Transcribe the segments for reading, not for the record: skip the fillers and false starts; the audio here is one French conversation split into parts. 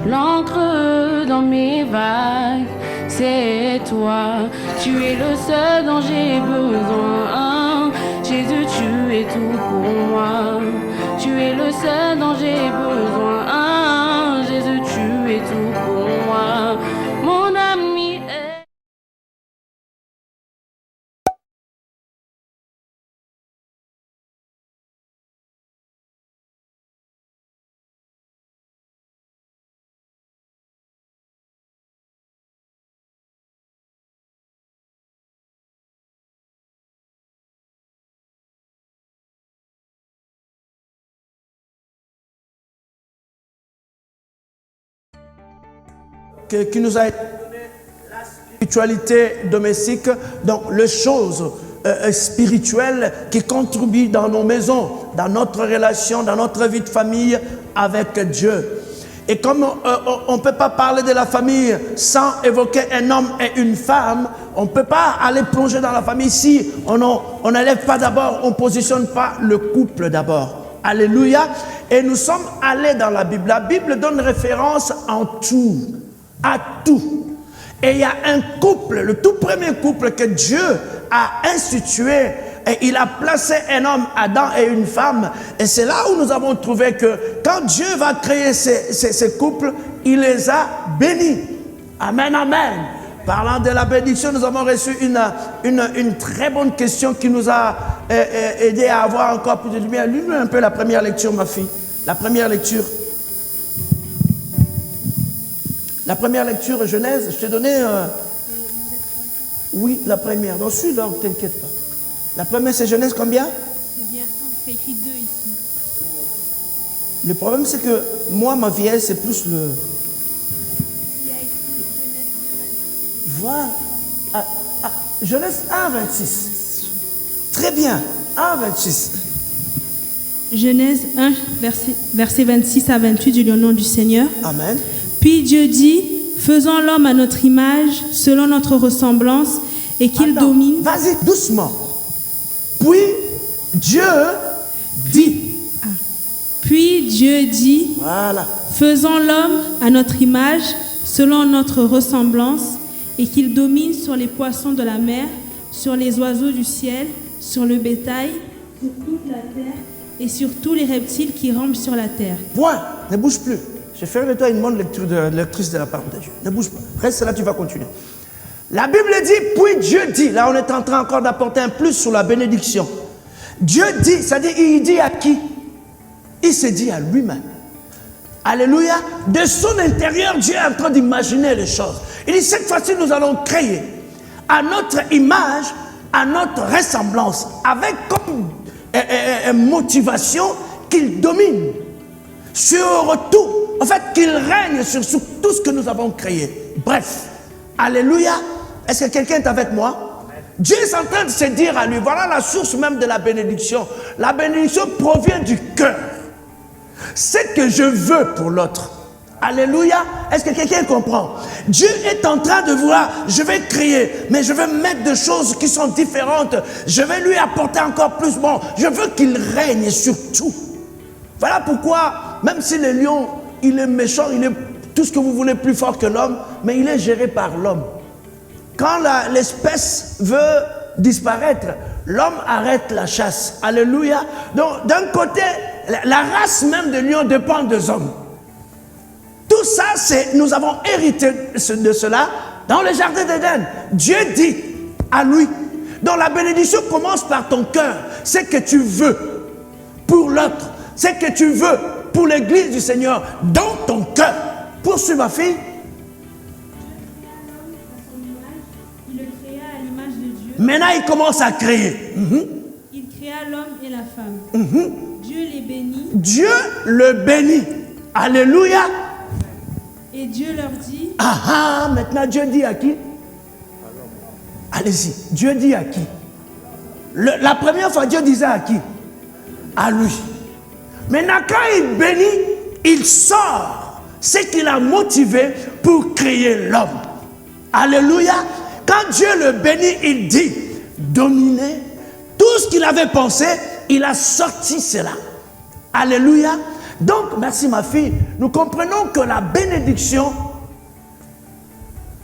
l'encre dans mes vagues, c'est toi. Tu es le seul dont j'ai besoin. Jésus, tu es tout pour moi. Tu es le seul dont j'ai besoin. Jésus, tu es tout pour moi. Mon ami est... qui nous a été donné la spiritualité domestique, donc les choses spirituelles qui contribuent dans nos maisons, dans notre relation, dans notre vie de famille avec Dieu. Et comme on ne peut pas parler de la famille sans évoquer un homme et une femme, on ne peut pas aller plonger dans la famille si on n'élève pas d'abord, on ne positionne pas le couple d'abord. Alléluia. Et nous sommes allés dans la Bible. La Bible donne référence en tout, à tout. Et il y a un couple, le tout premier couple que Dieu a institué, et il a placé un homme, Adam, et une femme. Et c'est là où nous avons trouvé que quand Dieu va créer ces couples, il les a bénis. Amen, amen. Parlant de la bénédiction, nous avons reçu une très bonne question qui nous a aidé à avoir encore plus de lumière. Lis-nous un peu la première lecture, ma fille. La première lecture. La première lecture, Genèse, je t'ai donné... oui, la première. Donc, celui-là, ne t'inquiète pas. La première, c'est Genèse combien? C'est bien, c'est écrit 2 ici. Le problème, c'est que moi, ma vieille, c'est plus le... Il y a écrit Genèse 2, 26. Voilà. Genèse 1, 26. Très bien. 1, 26. Genèse 1, verset 26 à 28 du nom du Seigneur. Amen. Puis Dieu dit, faisons l'homme à notre image, selon notre ressemblance, et qu'il domine. Vas-y, doucement. Puis Dieu dit. Puis Dieu dit, Voilà. faisons l'homme à notre image, selon notre ressemblance, et qu'il domine sur les poissons de la mer, sur les oiseaux du ciel, sur le bétail, sur toute la terre, et sur tous les reptiles qui rampent sur la terre. Point. Ne bouge plus. Je vais faire de toi une bonne lectrice de la parole de Dieu. Ne bouge pas. Reste là, tu vas continuer. La Bible dit, puis Dieu dit. Là, on est en train encore d'apporter un plus sur la bénédiction. Dieu dit, c'est-à-dire, il dit à qui? Il se dit à lui-même. Alléluia. De son intérieur, Dieu est en train d'imaginer les choses. Il dit, cette fois-ci, nous allons créer à notre image, à notre ressemblance, avec comme motivation qu'il domine sur tout. En fait, qu'il règne sur tout ce que nous avons créé. Bref, alléluia. Est-ce que quelqu'un est avec moi? Dieu est en train de se dire à lui, voilà la source même de la bénédiction. La bénédiction provient du cœur. C'est que je veux pour l'autre. Alléluia. Est-ce que quelqu'un comprend? Dieu est en train de voir, je vais créer, mais je vais mettre des choses qui sont différentes. Je vais lui apporter encore plus bon. Je veux qu'il règne sur tout. Voilà pourquoi, même si le lion, il est méchant, il est tout ce que vous voulez plus fort que l'homme, mais il est géré par l'homme. Quand l'espèce veut disparaître, l'homme arrête la chasse. Alléluia. Donc, d'un côté, la race même de lion dépend des hommes. Tout ça, nous avons hérité de cela dans le jardin d'Éden. Dieu dit à lui. Donc, la bénédiction commence par ton cœur. C'est que tu veux pour l'autre. C'est que tu veux pour l'église du Seigneur dans ton cœur. Poursuis, ma fille. Il le créa à l'image de Dieu. Maintenant, il commence à créer. Il créa l'homme et la femme. Dieu les bénit. Dieu le bénit. Alléluia. Et Dieu leur dit. Maintenant Dieu dit à qui? Allez-y. Dieu dit à qui? La première fois, Dieu disait à qui? À lui. Maintenant, quand il bénit, il sort ce qu'il a motivé pour créer l'homme. Alléluia. Quand Dieu le bénit, il dit, dominer. Tout ce qu'il avait pensé, il a sorti cela. Alléluia. Donc, merci ma fille, nous comprenons que la bénédiction,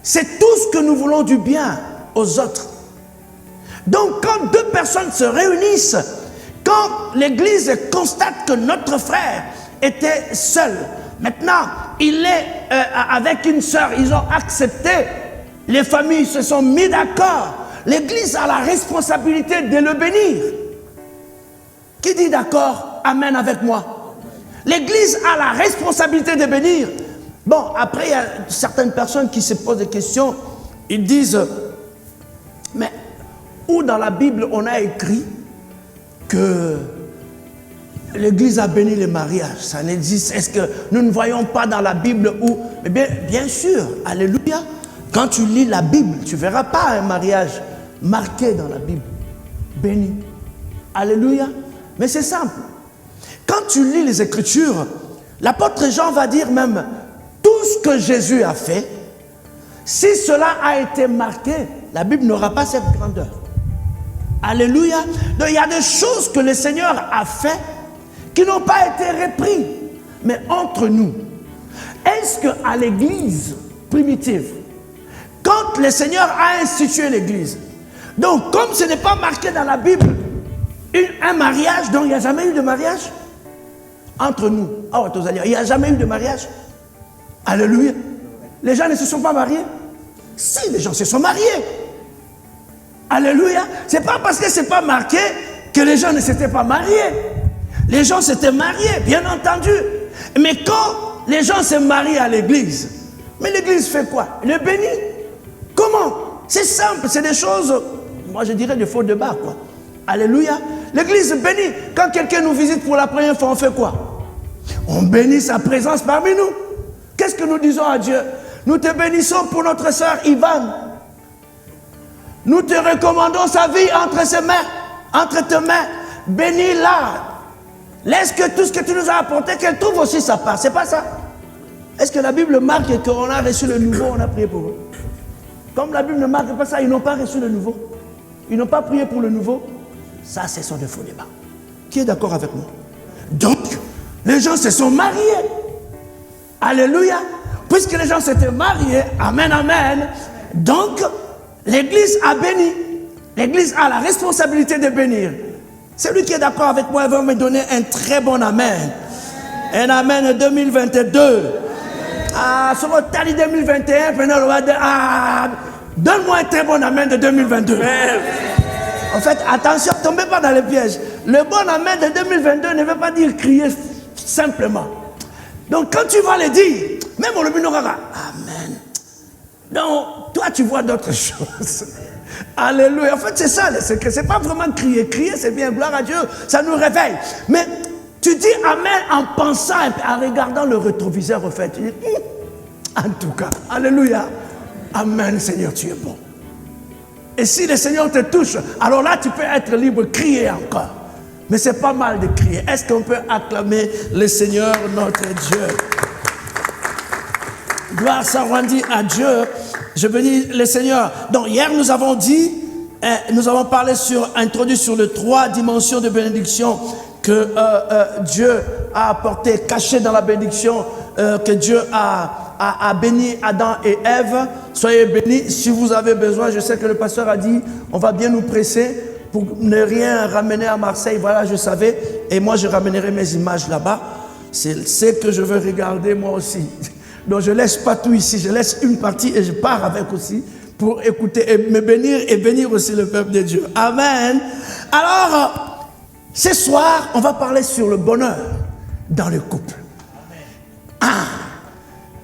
c'est tout ce que nous voulons du bien aux autres. Donc, quand deux personnes se réunissent, quand l'Église constate que notre frère était seul, maintenant, il est avec une sœur, ils ont accepté, les familles se sont mis d'accord, l'Église a la responsabilité de le bénir. Qui dit d'accord? Amen avec moi. L'Église a la responsabilité de bénir. Bon, après, il y a certaines personnes qui se posent des questions. Ils disent, mais où dans la Bible on a écrit que l'Église a béni les mariages? Ça n'existe. Est-ce que nous ne voyons pas dans la Bible où... Eh bien sûr, alléluia. Quand tu lis la Bible, tu ne verras pas un mariage marqué dans la Bible. Béni. Alléluia. Mais c'est simple. Quand tu lis les Écritures, l'apôtre Jean va dire même tout ce que Jésus a fait. Si cela a été marqué, la Bible n'aura pas cette grandeur. Alléluia. Donc il y a des choses que le Seigneur a fait qui n'ont pas été reprises. Mais entre nous, est-ce qu'à l'église primitive, quand le Seigneur a institué l'église, donc comme ce n'est pas marqué dans la Bible, un mariage, donc il n'y a jamais eu de mariage entre nous. Il n'y a jamais eu de mariage. Alléluia. Les gens ne se sont pas mariés. Si, les gens se sont mariés. Alléluia. Ce n'est pas parce que ce n'est pas marqué que les gens ne s'étaient pas mariés. Les gens s'étaient mariés, bien entendu. Mais quand les gens se marient à l'église, mais l'église fait quoi? Le bénit. Comment? C'est simple, c'est des choses, moi je dirais des faux débats, quoi. Alléluia. L'église bénit. Quand quelqu'un nous visite pour la première fois, on fait quoi? On bénit sa présence parmi nous. Qu'est-ce que nous disons à Dieu? Nous te bénissons pour notre sœur Yvonne. Nous te recommandons sa vie entre ses mains, entre tes mains. Bénis-la. Laisse que tout ce que tu nous as apporté, qu'elle trouve aussi sa part. C'est pas ça? Est-ce que la Bible marque qu'on a reçu le nouveau, on a prié pour eux? Comme la Bible ne marque pas ça, ils n'ont pas reçu le nouveau. Ils n'ont pas prié pour le nouveau. Ça, c'est son faux débat. Qui est d'accord avec moi? Donc, les gens se sont mariés. Alléluia. Puisque les gens s'étaient mariés, amen, amen. Donc, l'église a béni. L'église a la responsabilité de bénir. Celui qui est d'accord avec moi va me donner un très bon amen. Un amen 2022. Ah, sur votre tali 2021, donne-moi un très bon amen de 2022. En fait, attention, ne tombez pas dans les pièges. Le bon amen de 2022 ne veut pas dire crier simplement. Donc, quand tu vas le dire, même au Lubinogara, amen. Donc, toi, tu vois d'autres choses. Alléluia. En fait, c'est ça le secret. C'est pas vraiment crier. Crier, c'est bien, gloire à Dieu, ça nous réveille. Mais tu dis amen en pensant, en regardant le rétroviseur, en fait. Tu dis, en tout cas, alléluia. Amen, Seigneur, tu es bon. Et si le Seigneur te touche, alors là, tu peux être libre, crier encore. Mais c'est pas mal de crier. Est-ce qu'on peut acclamer le Seigneur, notre Dieu? Gloire s'en rendit à Dieu. Je bénis le Seigneur. Donc hier nous avons dit, nous avons introduit sur les 3 dimensions de bénédiction que Dieu a apporté, cachées dans la bénédiction, que Dieu a béni Adam et Ève. Soyez bénis. Si vous avez besoin, je sais que le pasteur a dit, on va bien nous presser pour ne rien ramener à Marseille. Voilà, je savais. Et moi, je ramènerai mes images là-bas. C'est ce que je veux regarder moi aussi. Donc je ne laisse pas tout ici, je laisse une partie et je pars avec aussi pour écouter et me bénir et bénir aussi le peuple de Dieu. Amen. Alors, ce soir, on va parler sur le bonheur dans le couple.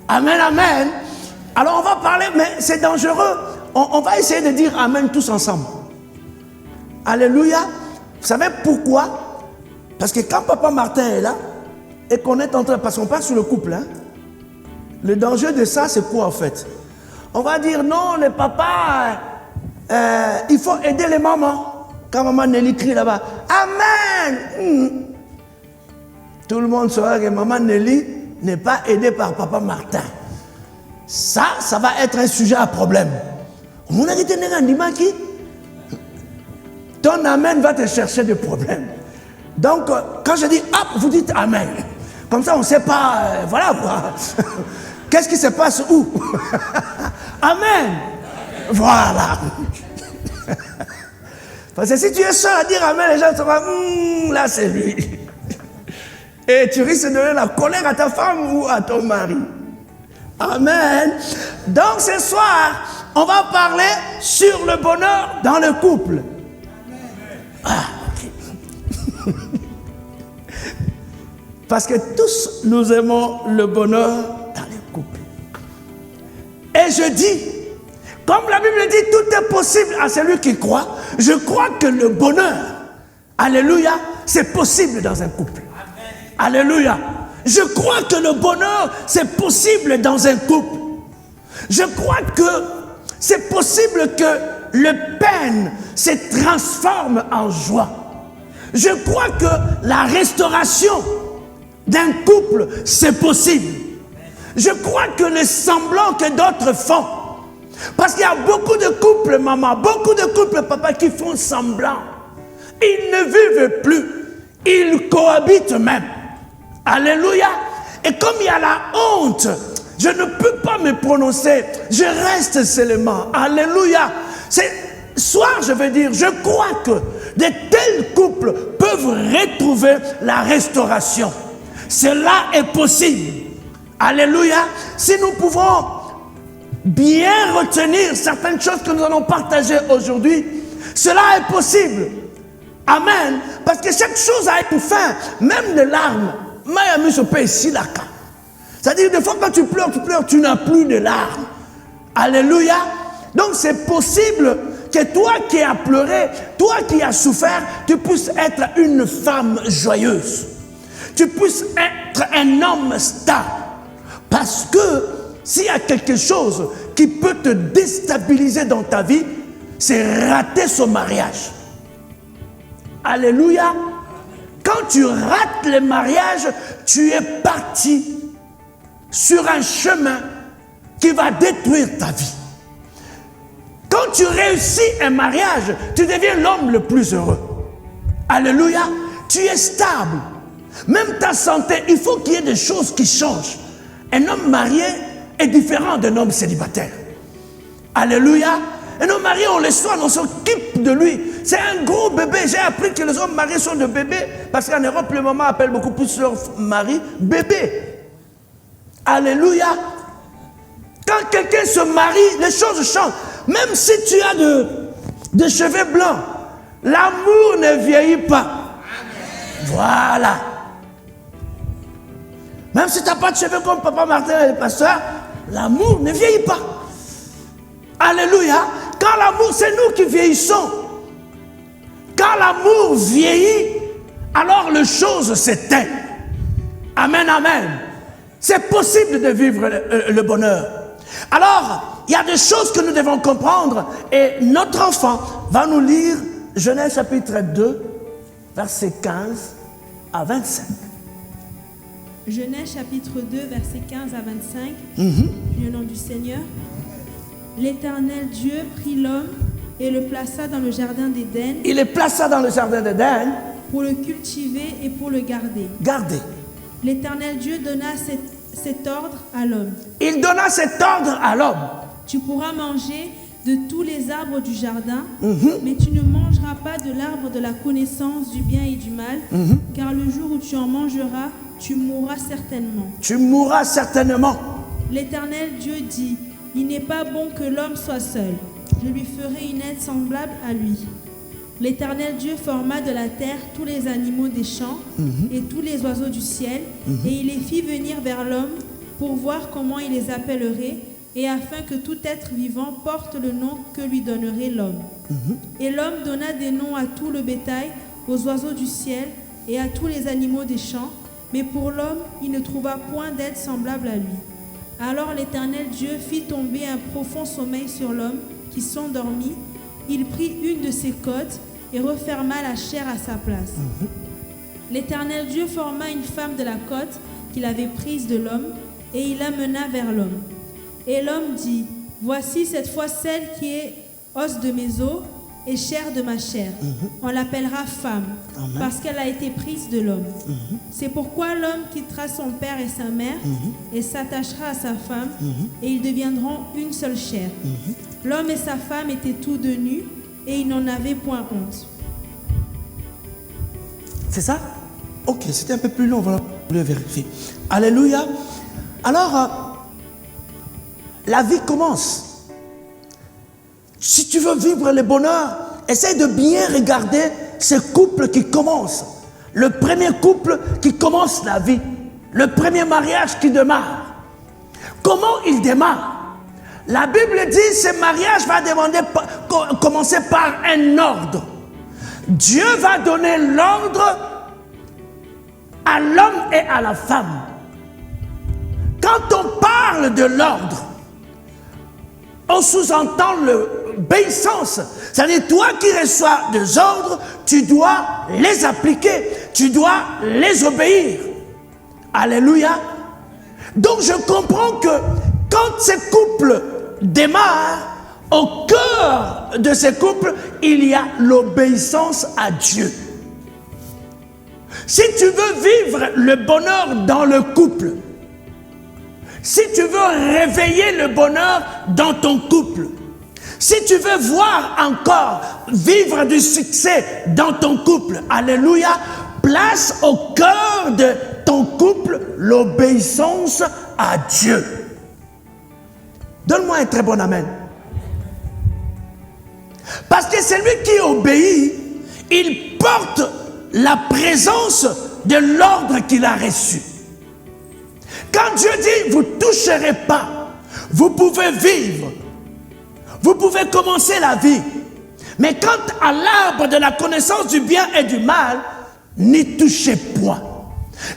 Amen, amen. Alors on va parler, mais c'est dangereux. On va essayer de dire amen tous ensemble. Alléluia. Vous savez pourquoi? Parce que quand Papa Martin est là et qu'on est en train, parce qu'on parle sur le couple, hein, le danger de ça, c'est quoi en fait? On va dire non, le papa, il faut aider les mamans. Quand maman Nelly crie là-bas, amen. Tout le monde saura que maman Nelly n'est pas aidée par papa Martin. Ça va être un sujet à problème. Ton amen va te chercher des problèmes. Donc, quand je dis hop, vous dites amen. Comme ça, on ne sait pas, voilà quoi. Qu'est-ce qui se passe où? Amen. Voilà. Parce que si tu es seul à dire Amen, les gens se disent, là c'est lui. Et tu risques de donner la colère à ta femme ou à ton mari. Amen. Donc ce soir, on va parler sur le bonheur dans le couple. Ah, ok. Parce que tous nous aimons le bonheur dans le couple. Et je dis, comme la Bible dit, tout est possible à celui qui croit. Je crois que le bonheur, alléluia, c'est possible dans un couple. Alléluia. Je crois que le bonheur, c'est possible dans un couple. Je crois que c'est possible que le peine se transforme en joie. Je crois que la restauration d'un couple, c'est possible. Je crois que les semblants que d'autres font, parce qu'il y a beaucoup de couples, maman, beaucoup de couples, papa, qui font semblant. Ils ne vivent plus. Ils cohabitent même. Alléluia. Et comme il y a la honte, je ne peux pas me prononcer. Je reste seulement. Alléluia. Soir, je veux dire, je crois que de tels couples peuvent retrouver la restauration. Cela est possible. Alléluia. Si nous pouvons bien retenir certaines choses que nous allons partager aujourd'hui, cela est possible. Amen. Parce que chaque chose a une fin. Même les larmes. Miami se paye ici la cas. C'est-à-dire, des fois, quand tu pleures, tu n'as plus de larmes. Alléluia. Donc, c'est possible que toi qui as pleuré, toi qui as souffert, tu puisses être une femme joyeuse. Tu puisses être un homme stable. Parce que s'il y a quelque chose qui peut te déstabiliser dans ta vie, c'est rater son mariage. Alléluia. Quand tu rates le mariage, tu es parti sur un chemin qui va détruire ta vie. Quand tu réussis un mariage, tu deviens l'homme le plus heureux. Alléluia. Tu es stable. Même ta santé, il faut qu'il y ait des choses qui changent. Un homme marié est différent d'un homme célibataire. Alléluia. Un homme marié, on le soigne, on s'occupe de lui. C'est un gros bébé. J'ai appris que les hommes mariés sont des bébés. Parce qu'en Europe, les mamans appellent beaucoup plus leur mari bébé. Alléluia. Quand quelqu'un se marie, les choses changent. Même si tu as de cheveux blancs, l'amour ne vieillit pas. Voilà. Même si tu n'as pas de cheveux comme Papa Martin et le pasteur, l'amour ne vieillit pas. Alléluia. Quand l'amour, c'est nous qui vieillissons. Quand l'amour vieillit, alors les choses s'éteignent. Amen, amen. C'est possible de vivre le bonheur. Alors, il y a des choses que nous devons comprendre et notre enfant va nous lire Genèse chapitre 2, versets 15 à 25. Genèse chapitre 2, versets 15 à 25. Du nom du Seigneur. L'Éternel Dieu prit l'homme et le plaça dans le jardin d'Éden. Il le plaça dans le jardin d'Éden. Pour le cultiver et pour le garder. Garder. L'Éternel Dieu donna cet ordre à l'homme. Il donna cet ordre à l'homme. Tu pourras manger de tous les arbres du jardin, mais tu ne mangeras pas de l'arbre de la connaissance du bien et du mal, car le jour où tu en mangeras, tu mourras certainement. Tu mourras certainement. L'Éternel Dieu dit, il n'est pas bon que l'homme soit seul. Je lui ferai une aide semblable à lui. L'Éternel Dieu forma de la terre tous les animaux des champs et tous les oiseaux du ciel, et il les fit venir vers l'homme pour voir comment il les appellerait, et afin que tout être vivant porte le nom que lui donnerait l'homme. Et l'homme donna des noms à tout le bétail, aux oiseaux du ciel et à tous les animaux des champs, mais pour l'homme, il ne trouva point d'aide semblable à lui. Alors l'Éternel Dieu fit tomber un profond sommeil sur l'homme qui s'endormit. Il prit une de ses côtes et referma la chair à sa place. L'Éternel Dieu forma une femme de la côte qu'il avait prise de l'homme et il l'amena vers l'homme. Et l'homme dit, voici cette fois celle qui est os de mes os et chair de ma chair. On l'appellera femme, parce qu'elle a été prise de l'homme. C'est pourquoi l'homme quittera son père et sa mère et s'attachera à sa femme, et ils deviendront une seule chair. L'homme et sa femme étaient tous deux nus, et ils n'en avaient point honte. C'est ça? Ok, c'était un peu plus long, voilà, pour le vérifier. Alléluia. Alors, la vie commence. Si tu veux vivre le bonheur, essaye de bien regarder ce couple qui commence. Le premier couple qui commence la vie. Le premier mariage qui démarre. Comment il démarre? La Bible dit que ce mariage va commencer par un ordre. Dieu va donner l'ordre à l'homme et à la femme. Quand on parle de l'ordre, on sous-entend l'obéissance. C'est-à-dire, toi qui reçois des ordres, tu dois les appliquer, tu dois les obéir. Alléluia. Donc je comprends que quand ce couple démarre, au cœur de ce couple, il y a l'obéissance à Dieu. Si tu veux vivre le bonheur dans le couple, si tu veux réveiller le bonheur dans ton couple, si tu veux voir encore vivre du succès dans ton couple, alléluia, place au cœur de ton couple l'obéissance à Dieu. Donne-moi un très bon amen. Parce que celui qui obéit, il porte la présence de l'ordre qu'il a reçu. Quand Dieu dit, vous ne toucherez pas, vous pouvez vivre, vous pouvez commencer la vie. Mais quant à l'arbre de la connaissance du bien et du mal, n'y touchez point.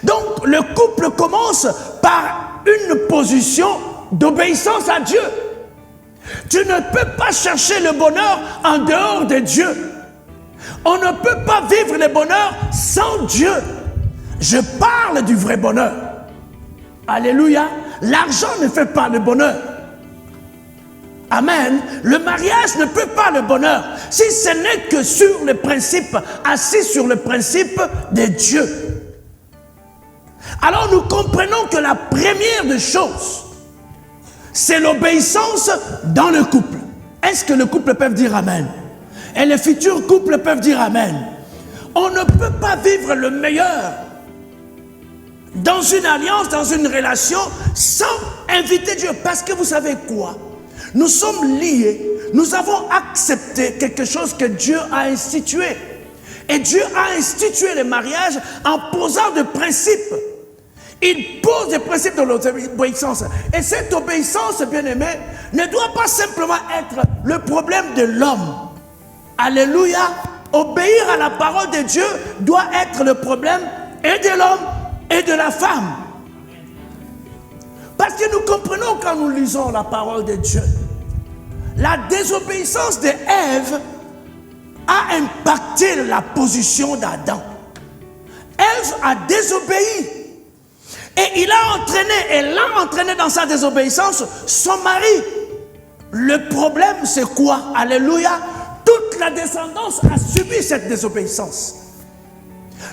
Donc le couple commence par une position d'obéissance à Dieu. Tu ne peux pas chercher le bonheur en dehors de Dieu. On ne peut pas vivre le bonheur sans Dieu. Je parle du vrai bonheur. Alléluia. L'argent ne fait pas le bonheur. Amen. Le mariage ne peut pas le bonheur si ce n'est que sur le principe, assis sur le principe de Dieu. Alors nous comprenons que la première des choses, c'est l'obéissance dans le couple. Est-ce que le couple peut dire Amen? Et les futurs couples peuvent dire Amen. On ne peut pas vivre le meilleur dans une alliance, dans une relation, sans inviter Dieu. Parce que vous savez quoi? Nous sommes liés. Nous avons accepté quelque chose que Dieu a institué. Et Dieu a institué le mariage en posant des principes. Il pose des principes de l'obéissance. Et cette obéissance, bien-aimé, ne doit pas simplement être le problème de l'homme. Alléluia. Obéir à la parole de Dieu doit être le problème et de l'homme et de la femme. Parce que nous comprenons quand nous lisons la parole de Dieu. La désobéissance d'Ève a impacté la position d'Adam. Ève a désobéi. Et elle a entraîné dans sa désobéissance son mari. Le problème, c'est quoi? Alléluia. Toute la descendance a subi cette désobéissance.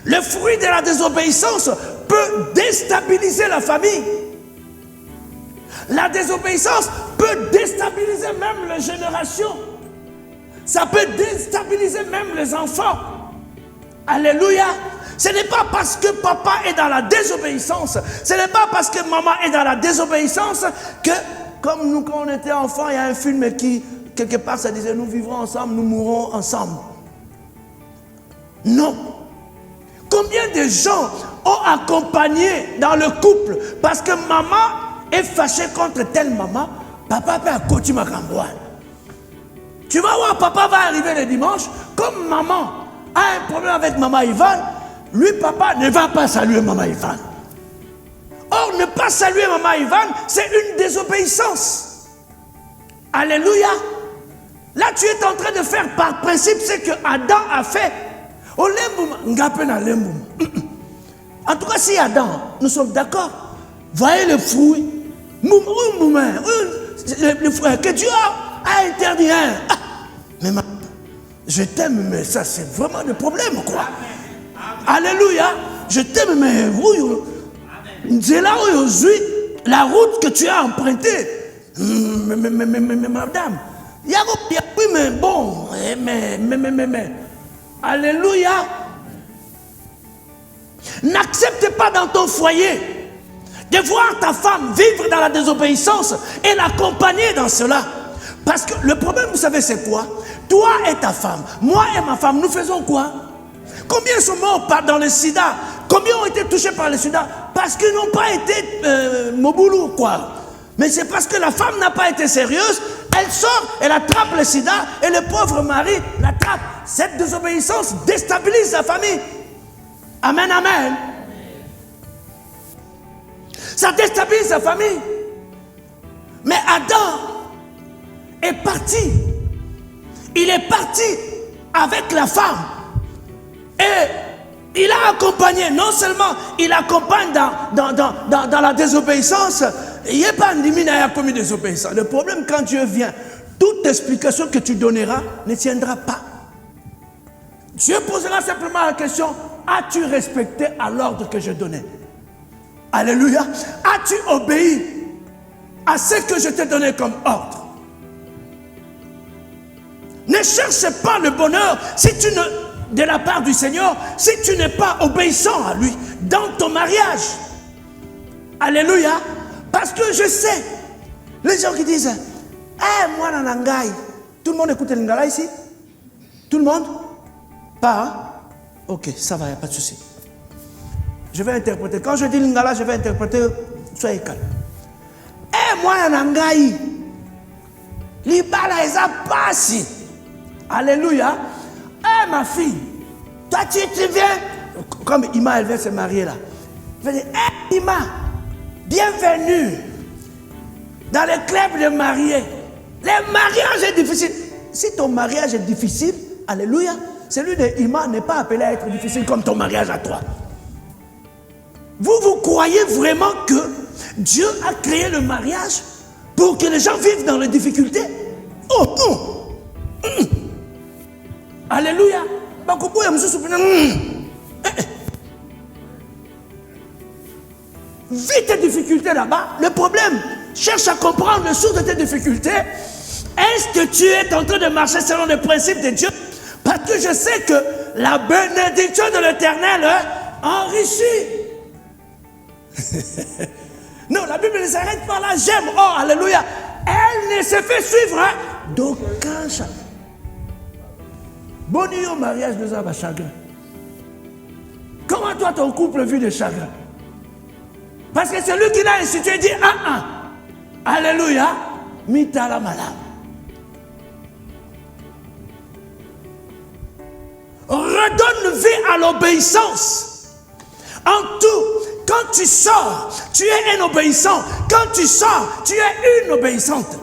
Le fruit de la désobéissance peut déstabiliser la famille. La désobéissance peut déstabiliser même les générations. Ça peut déstabiliser même les enfants. Alléluia. Ce n'est pas parce que papa est dans la désobéissance, ce n'est pas parce que maman est dans la désobéissance que, comme nous quand on était enfants, il y a un film qui, quelque part, ça disait, nous vivrons ensemble, nous mourrons ensemble. Non. Combien de gens ont accompagné dans le couple parce que maman est fâchée contre telle maman, papa peut accompagner ma gamboine. Tu vas voir, papa va arriver le dimanche, comme maman a un problème avec maman Yvonne, lui, papa, ne va pas saluer maman Yvonne. Or, ne pas saluer maman Yvonne, c'est une désobéissance. Alléluia. Là, tu es en train de faire par principe ce que Adam a fait. En tout cas, si Adam, nous sommes d'accord, voyez le fruit, le fruit que Dieu a interdit. Mais Je t'aime, mais ça c'est vraiment le problème, quoi. Alléluia. Je t'aime, mais c'est là où je suis, la route que tu as empruntée. Mais madame, il y a oui, mais bon, mais. Alléluia. N'accepte pas dans ton foyer de voir ta femme vivre dans la désobéissance et l'accompagner dans cela. Parce que le problème, vous savez, c'est quoi? Toi et ta femme, moi et ma femme, nous faisons quoi? Combien sont morts dans le sida? Combien ont été touchés par le sida? Parce qu'ils n'ont pas été moboulou, quoi. Mais c'est parce que la femme n'a pas été sérieuse. Elle sort, elle attrape le sida et le pauvre mari l'attrape. Cette désobéissance déstabilise la famille. Amen, amen. Ça déstabilise la famille. Mais Adam est parti. Il est parti avec la femme. Et il a accompagné. Non seulement il accompagne dans la désobéissance. Il n'y a pas un commis désobéissance. Le problème, quand Dieu vient, toute explication que tu donneras ne tiendra pas. Dieu posera simplement la question: as-tu respecté à l'ordre que je donnais? Alléluia. As-tu obéi à ce que je t'ai donné comme ordre? Ne cherche pas le bonheur de la part du Seigneur si tu n'es pas obéissant à lui dans ton mariage. Alléluia. Parce que je sais, les gens qui disent: moi nanangai. Tout le monde écoute le lingala ici? Tout le monde? Pas, hein? Ok, ça va, il n'y a pas de souci. Je vais interpréter. Quand je dis lingala, je vais interpréter. Soyez calme. Moi nanangai. Libala eza pasi. Alléluia. Ma fille, toi tu viens. Comme Ima, elle vient se marier là. Je vais dire: Ima, bienvenue dans le club de mariés. Le mariage est difficile. Si ton mariage est difficile, alléluia, celui de Ima n'est pas appelé à être difficile comme ton mariage à toi. Vous croyez vraiment que Dieu a créé le mariage pour que les gens vivent dans les difficultés? Oh non. Alléluia. Vis tes difficultés là-bas. Le problème, cherche à comprendre le source de tes difficultés. Est-ce que tu es en train de marcher selon les principes de Dieu? Parce que je sais que la bénédiction de l'Éternel enrichit. Non, la Bible ne s'arrête pas là. J'aime. Oh, alléluia. Elle ne se fait suivre d'aucun chagrin. Bon au mariage de Zaba chagrin. Comment toi ton couple vit de chagrin? Parce que c'est lui qui l'a institué, il dit: alléluia, mitala malade. Redonne vie à l'obéissance. En tout, quand tu sors, tu es un obéissant. Quand tu sors, tu es une obéissante.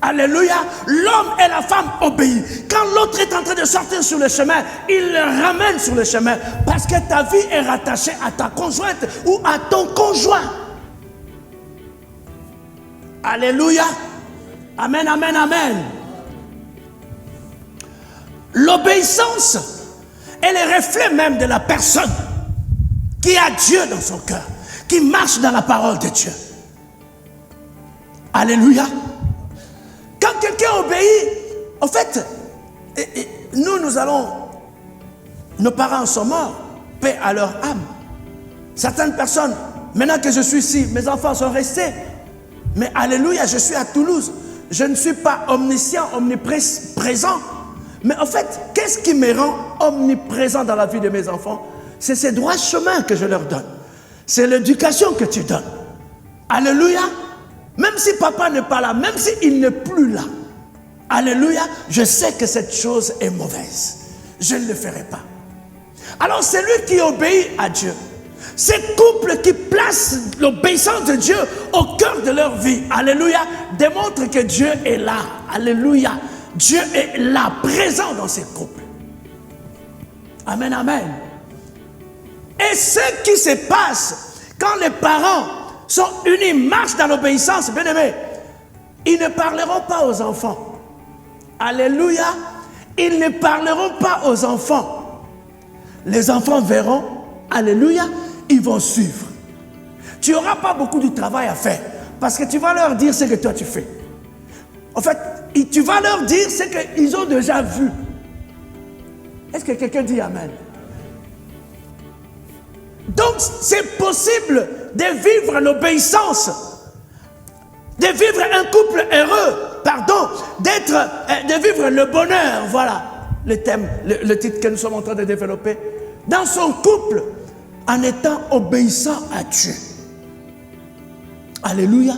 Alléluia. L'homme et la femme obéissent. Quand l'autre est en train de sortir sur le chemin, il le ramène sur le chemin. Parce que ta vie est rattachée à ta conjointe ou à ton conjoint. Alléluia. Amen, amen, amen. L'obéissance est le reflet même de la personne qui a Dieu dans son cœur, qui marche dans la parole de Dieu. Alléluia. Quand quelqu'un obéit, en fait, nous allons, nos parents sont morts, paix à leur âme. Certaines personnes, maintenant que je suis ici, mes enfants sont restés. Mais alléluia, je suis à Toulouse. Je ne suis pas omniscient, omniprésent. Mais en fait, qu'est-ce qui me rend omniprésent dans la vie de mes enfants? C'est ces droits chemins que je leur donne. C'est l'éducation que tu donnes. Alléluia. Même si papa n'est pas là, même s'il n'est plus là, alléluia, je sais que cette chose est mauvaise. Je ne le ferai pas. Alors c'est lui qui obéit à Dieu. Ces couples qui placent l'obéissance de Dieu au cœur de leur vie, alléluia, démontrent que Dieu est là. Alléluia. Dieu est là, présent dans ces couples. Amen, amen. Et ce qui se passe quand les parents sont unis, marchent dans l'obéissance, bien aimés, ils ne parleront pas aux enfants. Alléluia. ils ne parleront pas aux enfants. Les enfants verront, alléluia, ils vont suivre. Tu n'auras pas beaucoup de travail à faire parce que tu vas leur dire ce que toi tu fais. En fait, tu vas leur dire ce qu'ils ont déjà vu. Est-ce que quelqu'un dit Amen? Donc, c'est possible de vivre l'obéissance, de vivre un couple heureux, pardon, de vivre le bonheur, voilà le thème, le titre que nous sommes en train de développer, dans son couple, en étant obéissant à Dieu. Alléluia.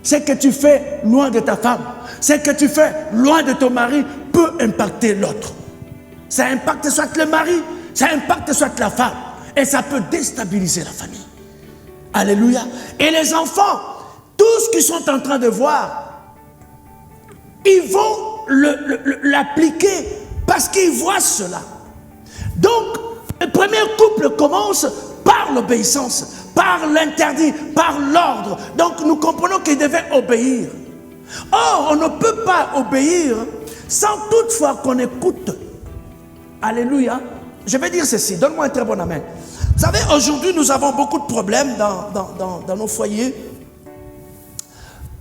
Ce que tu fais loin de ta femme, ce que tu fais loin de ton mari peut impacter l'autre. Ça impacte soit le mari, ça impacte soit la femme. Et ça peut déstabiliser la famille. Alléluia. Et les enfants, tout ce qu'ils sont en train de voir, ils vont l'appliquer parce qu'ils voient cela. Donc, le premier couple commence par l'obéissance, par l'interdit, par l'ordre. Donc, nous comprenons qu'ils devaient obéir. Or, on ne peut pas obéir sans toutefois qu'on écoute. Alléluia. Je vais dire ceci, donne-moi un très bon amen. Vous savez, aujourd'hui, nous avons beaucoup de problèmes dans nos foyers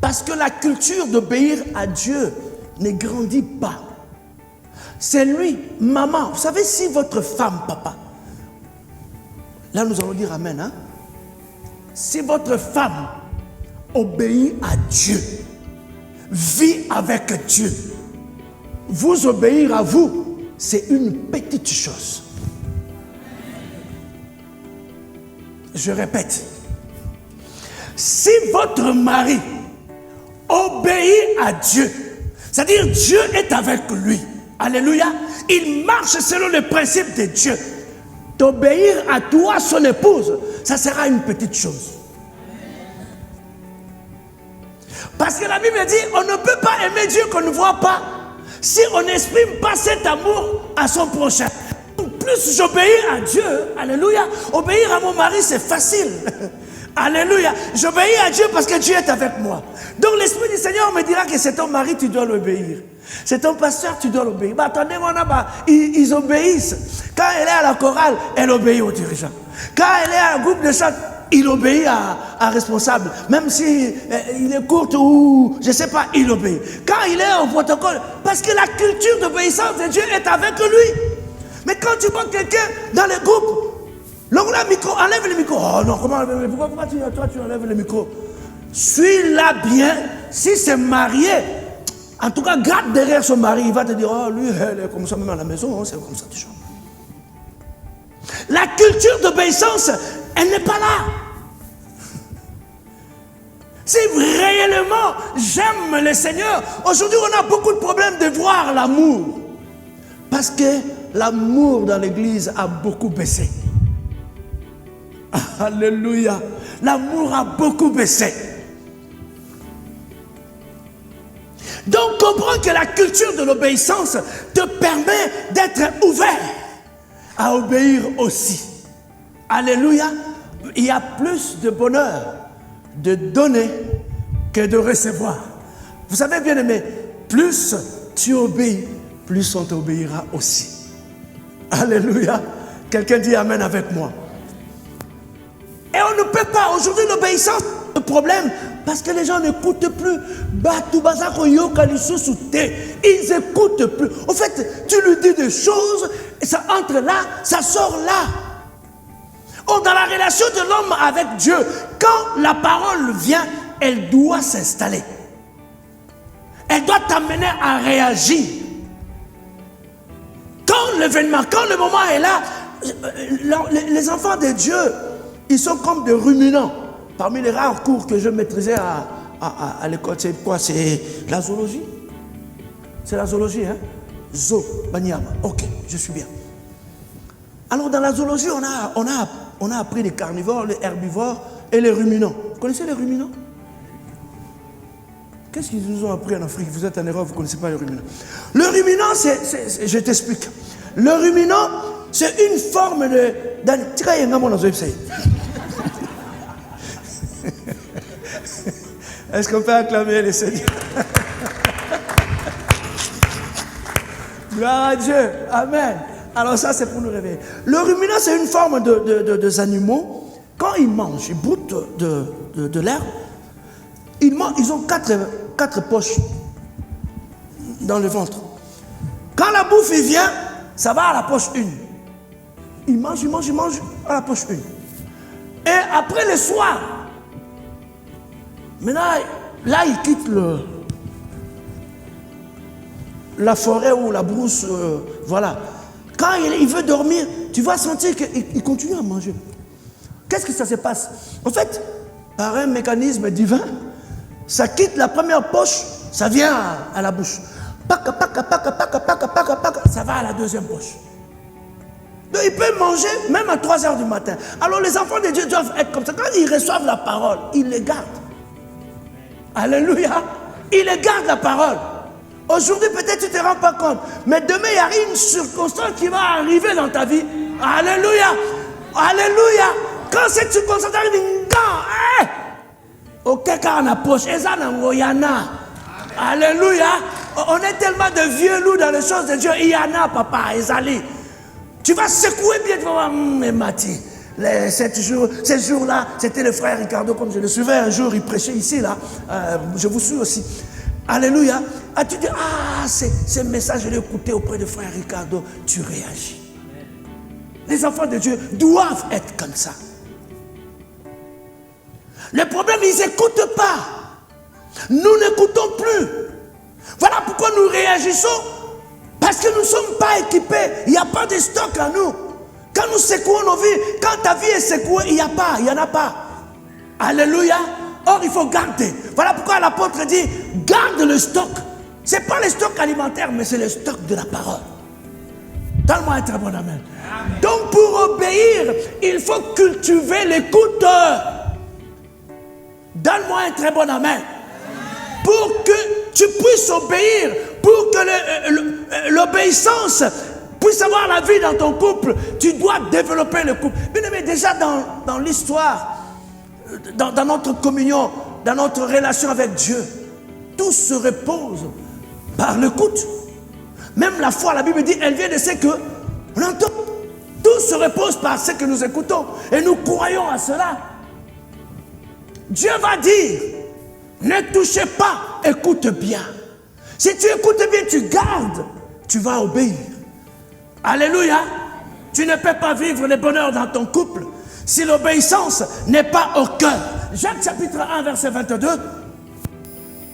parce que la culture d'obéir à Dieu ne grandit pas. C'est lui, maman. Vous savez, si votre femme, papa, là nous allons dire amen, hein? Si votre femme obéit à Dieu, vit avec Dieu, vous obéir à vous, c'est une petite chose. Je répète, si votre mari obéit à Dieu, c'est-à-dire Dieu est avec lui, alléluia, il marche selon le principe de Dieu, d'obéir à toi, son épouse, ça sera une petite chose. Parce que la Bible dit, on ne peut pas aimer Dieu qu'on ne voit pas si on n'exprime pas cet amour à son prochain. Plus j'obéis à Dieu, alléluia, obéir à mon mari c'est facile. Alléluia, j'obéis à Dieu parce que Dieu est avec moi. Donc l'Esprit du Seigneur me dira que c'est ton mari, tu dois l'obéir. C'est ton pasteur, tu dois l'obéir. Bah, attendez, ils obéissent. Quand elle est à la chorale, elle obéit au dirigeant. Quand elle est à un groupe de chant, il obéit à responsable. Même si il est court ou je ne sais pas, il obéit. Quand il est au protocole, parce que la culture d'obéissance de Dieu est avec lui. Mais quand tu vois quelqu'un dans le groupe, le micro, enlève le micro. Oh non, comment enlève le micro? Pourquoi tu enlèves le micro? Suis-là bien. Si c'est marié, en tout cas, garde derrière son mari. Il va te dire, oh lui, elle est comme ça même à la maison, c'est comme ça déjà. La culture d'obéissance, elle n'est pas là. Si réellement j'aime le Seigneur, aujourd'hui on a beaucoup de problèmes de voir l'amour. Parce que l'amour dans l'église a beaucoup baissé. Alléluia. L'amour a beaucoup baissé. Donc comprends que la culture de l'obéissance te permet d'être ouvert à obéir aussi. Alléluia. Il y a plus de bonheur de donner que de recevoir. Vous savez bien aimé, plus tu obéis, plus on t'obéira aussi. Alléluia. Quelqu'un dit amen avec moi. Et on ne peut pas, aujourd'hui l'obéissance, le problème, parce que les gens n'écoutent plus. Ils n'écoutent plus. En fait, tu lui dis des choses, et ça entre là, ça sort là. Or, dans la relation de l'homme avec Dieu, quand la parole vient, elle doit s'installer. Elle doit t'amener à réagir. Quand l'événement, quand le moment est là, les enfants de Dieu, ils sont comme des ruminants. Parmi les rares cours que je maîtrisais à l'école, c'est quoi? C'est la zoologie. C'est la zoologie, hein? Zo, Banyama. Ok, je suis bien. Alors, dans la zoologie, on a appris les carnivores, les herbivores et les ruminants. Vous connaissez les ruminants? Qu'est-ce qu'ils nous ont appris en Afrique? Vous êtes en Europe, vous ne connaissez pas les ruminants. Le ruminant, je t'explique. Le ruminant, c'est une forme de... Est-ce qu'on peut acclamer les seigneurs? Gloire à Dieu. Amen. Alors ça, c'est pour nous réveiller. Le ruminant, c'est une forme de animaux. Quand ils mangent, ils broutent de l'herbe. Ils ont quatre poches dans le ventre. Quand la bouffe il vient, ça va à la poche 1. Ils mangent à la poche 1. Et après le soir, maintenant, là, ils quittent la forêt ou la brousse, voilà. Quand il veut dormir, tu vas sentir qu'il continue à manger. Qu'est-ce que ça se passe? En fait, par un mécanisme divin, ça quitte la première poche, ça vient à la bouche. Paca, ça va à la deuxième poche. Donc il peut manger même à 3 heures du matin. Alors les enfants de Dieu doivent être comme ça. Quand ils reçoivent la parole, ils les gardent. Alléluia. Ils les gardent la parole. Aujourd'hui, peut-être tu ne te rends pas compte. Mais demain, il y a une circonstance qui va arriver dans ta vie. Alléluia. Alléluia. Quand cette circonstance arrive, ok, car on a poche. Alléluia. On est tellement de vieux loups dans les choses de Dieu. Il y en a, papa, Ezali. Tu vas secouer bien, tu vas voir, mais Mati. Ces jours-là, c'était le frère Ricardo, comme je le suivais un jour, il prêchait ici, là. Je vous suis aussi. Alléluia. Ah, tu dis, ce message, je l'ai écouté auprès de frère Ricardo. Tu réagis. Les enfants de Dieu doivent être comme ça. Le problème, ils n'écoutent pas. Nous n'écoutons plus. Voilà pourquoi nous réagissons. Parce que nous ne sommes pas équipés. Il n'y a pas de stock à nous. Quand nous secouons nos vies, quand ta vie est secouée, il n'y en a pas. Alléluia. Or, il faut garder. Voilà pourquoi l'apôtre dit, garde le stock. Ce n'est pas le stock alimentaire, mais c'est le stock de la parole. Donne-moi un très bon amen. Donc, pour obéir, il faut cultiver l'écoute. Donne-moi un très bon amen. Pour que tu puisses obéir, pour que l'obéissance puisse avoir la vie dans ton couple, tu dois développer le couple. Mais déjà dans l'histoire, dans notre communion, dans notre relation avec Dieu, tout se repose par l'écoute. Même la foi, la Bible dit, elle vient de ce que on entend. Tout se repose par ce que nous écoutons. Et nous croyons à cela. Dieu va dire, ne touchez pas, écoute bien. Si tu écoutes bien, tu gardes, tu vas obéir. Alléluia. Tu ne peux pas vivre le bonheur dans ton couple si l'obéissance n'est pas au cœur. Jacques chapitre 1, verset 22.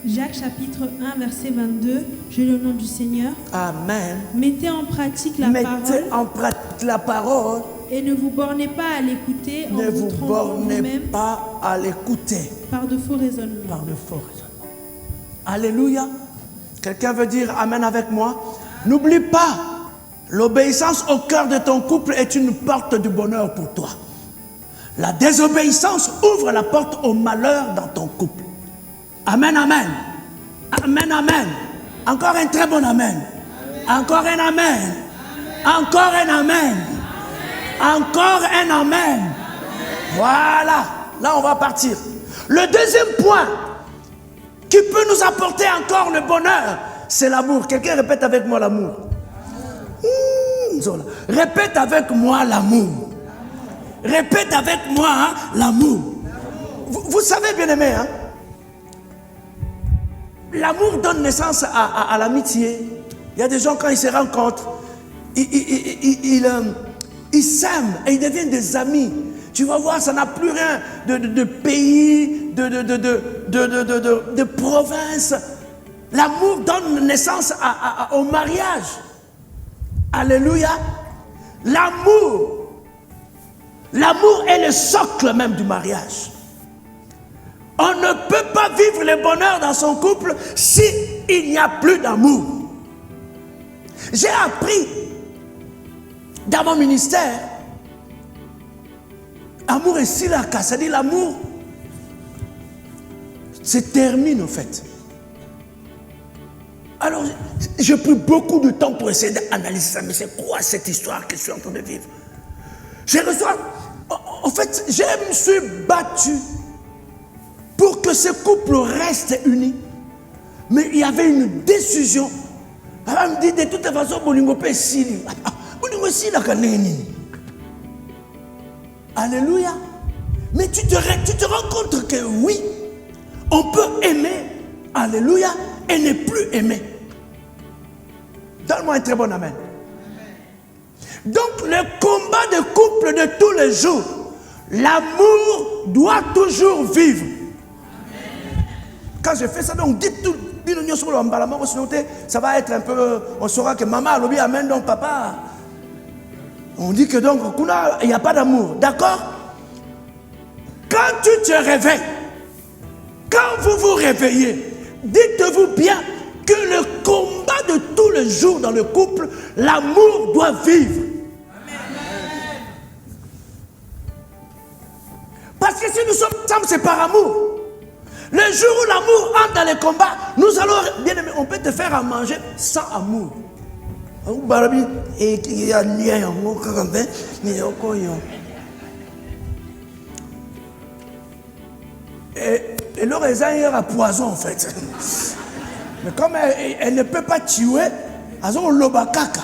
Jacques chapitre 1, verset 22. Je le nom du Seigneur. Amen. Mettez en pratique la parole. Mettez en pratique la parole. Et ne vous bornez pas à l'écouter en Ne vous vous trompant bornez vous-même pas à l'écouter. par de faux raisonnements. Par de faux raisonnements. Alléluia. Quelqu'un veut dire Amen avec moi? N'oublie pas, l'obéissance au cœur de ton couple est une porte du bonheur pour toi. La désobéissance ouvre la porte au malheur dans ton couple. Amen, amen. Amen, amen. Encore un très bon amen. Encore un amen. Encore un amen. Encore un amen. Voilà. Là, on va partir. Le deuxième point qui peut nous apporter encore le bonheur, c'est l'amour. Quelqu'un répète avec moi l'amour. Répète avec moi l'amour. Répète avec moi l'amour. Vous savez, bien aimé, l'amour donne naissance à l'amitié. Il y a des gens, quand ils se rencontrent, ils s'aiment et ils deviennent des amis. Tu vas voir, ça n'a plus rien de pays, de province. L'amour donne naissance au mariage. Alléluia. L'amour est le socle même du mariage. On ne peut pas vivre le bonheur dans son couple s'il n'y a plus d'amour. J'ai appris dans mon ministère, amour est si là, c'est-à-dire l'amour se termine en fait. Alors, j'ai pris beaucoup de temps pour essayer d'analyser ça, mais c'est quoi cette histoire que je suis en train de vivre? En fait, je me suis battu pour que ce couple reste uni. Mais il y avait une décision Elle me dit de toute façon, Bolingo peut s'il. Bolingo s'il a canné. Alléluia. Mais tu te rends compte que oui, on peut aimer, alléluia, et ne plus aimer. Donne-moi un très bon amen. Donc le combat de couple de tous les jours, l'amour doit toujours vivre. Quand je fais ça, donc dites tout, ça va être un peu, on saura que maman a l'objet, amen, donc papa. On dit que donc, il n'y a pas d'amour, d'accord? Quand tu te réveilles, quand vous vous réveillez, dites-vous bien que le combat de tous les jours dans le couple, l'amour doit vivre. Parce que si nous sommes ensemble, c'est par amour. Le jour où l'amour entre dans les combats, nous allons, bien aimé, on peut te faire à manger sans amour. Et leur est à poison en fait. Mais comme elle ne peut pas tuer, elles ont l'obakaka.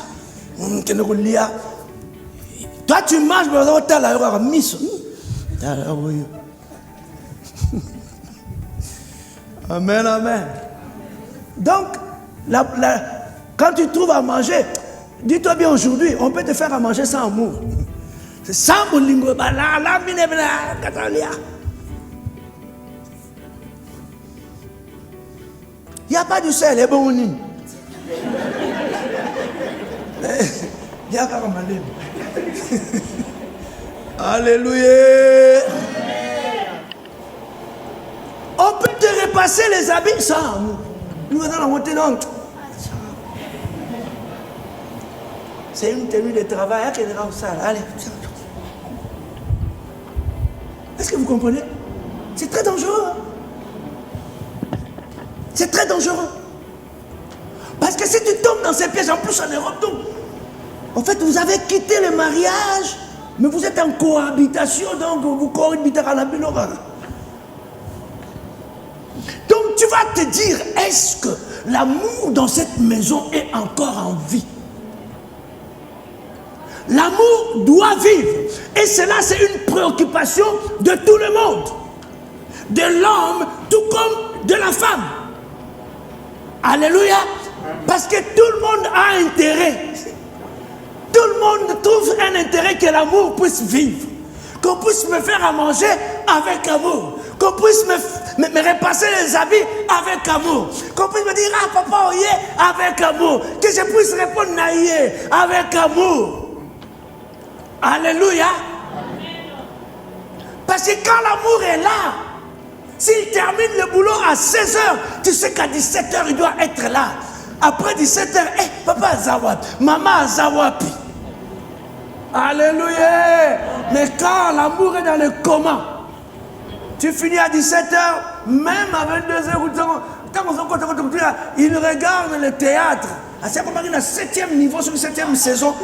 Toi tu manges, mais tu as la mise. Amen, amen. Donc, quand tu trouves à manger, dis-toi bien aujourd'hui, on peut te faire à manger sans amour. C'est sans bolingo. Il n'y a pas du sel, c'est bon. Il y a quand même. Alléluia. On peut te repasser les habits sans amour. Nous allons monter dans. C'est une tenue de travail. Allez. Est-ce que vous comprenez? C'est très dangereux. C'est très dangereux. Parce que si tu tombes dans ces pièges, en plus en Europe, donc, en fait, vous avez quitté le mariage, mais vous êtes en cohabitation, donc vous cohabitez à la biloga. Donc tu vas te dire, est-ce que l'amour dans cette maison est encore en vie? L'amour doit vivre. Et cela, c'est une préoccupation de tout le monde. De l'homme, tout comme de la femme. Alléluia. Parce que tout le monde a intérêt. Tout le monde trouve un intérêt que l'amour puisse vivre. Qu'on puisse me faire à manger avec amour. Qu'on puisse me repasser les habits avec amour. Qu'on puisse me dire, ah papa, oye, avec amour. Que je puisse répondre naïe avec amour. Alléluia. Parce que quand l'amour est là, s'il termine le boulot à 16h, tu sais qu'à 17h, il doit être là. Après 17h, hey, papa Zawapi, maman Zawapi. Alléluia. Mais quand l'amour est dans le coma, tu finis à 17h, même à 22h, il regarde le théâtre. C'est comme la 7e niveau sur la 7e saison.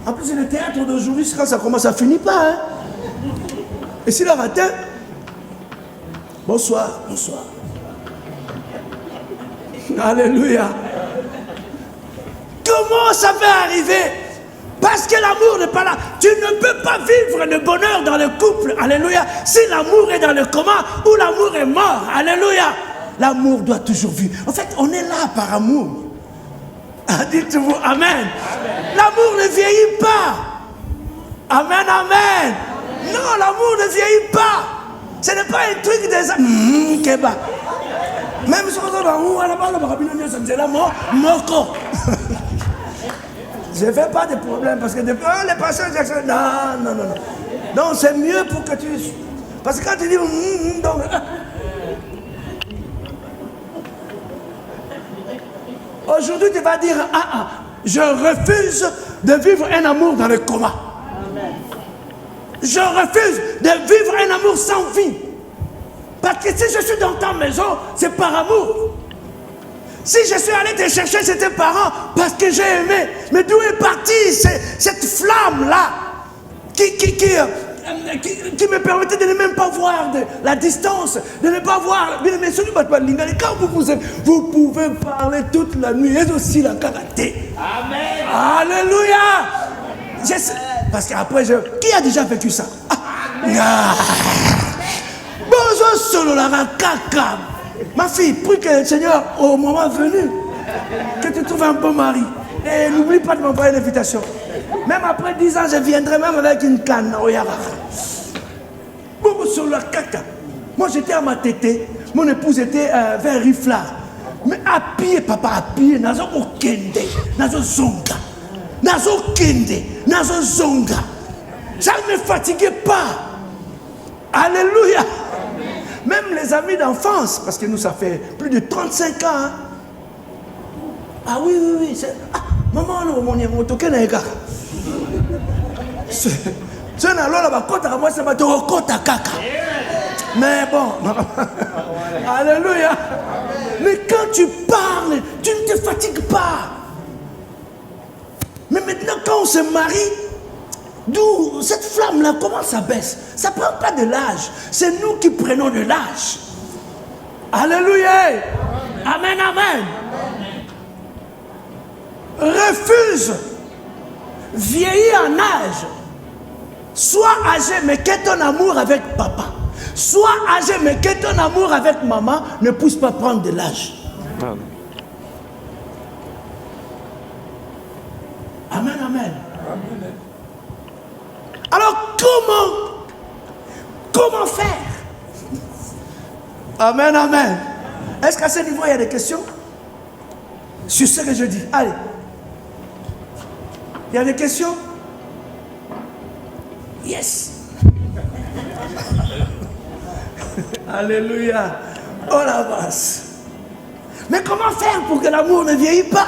En plus, le théâtre d'aujourd'hui, quand ça commence, ça ne finit pas. Hein? Et s'il a raté, bonsoir, bonsoir. Alléluia. Comment ça peut arriver? Parce que l'amour n'est pas là. Tu ne peux pas vivre le bonheur dans le couple. Alléluia. Si l'amour est dans le coma ou l'amour est mort. Alléluia. L'amour doit toujours vivre. En fait, on est là par amour. Dites-vous Amen. L'amour ne vieillit pas. Amen, amen. Non, l'amour ne vieillit pas. Ce n'est pas un truc des hommes. Même si on est là, je ne fais pas de problème parce que depuis les patients, non. Donc c'est mieux pour que tu. Parce que quand tu dis donc. Aujourd'hui, tu vas dire je refuse de vivre un amour dans le coma. Je refuse de vivre un amour sans vie. Parce que si je suis dans ta maison, c'est par amour. Si je suis allé te chercher chez tes parents, parce que j'ai aimé. Mais d'où est partie cette flamme-là qui me permettait de ne même pas voir la distance, de ne pas voir. Mais celui quand vous pouvez parler toute la nuit, et aussi la karaté. Amen. Alléluia. Parce qu'après, qui a déjà vécu ça? Bonjour, solo la kaka. Ma fille, prie que le Seigneur, au moment venu, que tu trouves un bon mari. Et n'oublie pas de m'envoyer l'invitation. Même après 10 ans, je viendrai même avec une canne. Moi, j'étais à ma tétée. Mon épouse était vers Riflard. Mais à pied, papa, à pied, nazo okende, nazo zonga. Nazo kende, nazo zonga. Ça ne me fatiguait pas. Alléluia. Même les amis d'enfance, parce que nous, ça fait plus de 35 ans. Hein. Ah oui. Maman, mon moto, qu'est-ce que c'est un alors là-bas, moi, c'est ma kota kaka. Mais bon, alléluia. Mais quand tu parles, tu ne te fatigues pas. Mais maintenant, quand on se marie, d'où cette flamme-là, comment ça baisse? Ça ne prend pas de l'âge. C'est nous qui prenons de l'âge. Alléluia. Amen, amen. Refuse, vieillir en âge. Sois âgé, mais qu'est ton amour avec papa. Sois âgé, mais qu'est ton amour avec maman. Ne pousse pas prendre de l'âge. Amen, amen. Alors comment faire? Amen, amen. Est-ce qu'à ce niveau il y a des questions sur ce que je dis? Allez. Il y a des questions? Yes. Alléluia. Oh la basse. Mais comment faire pour que l'amour ne vieillit pas?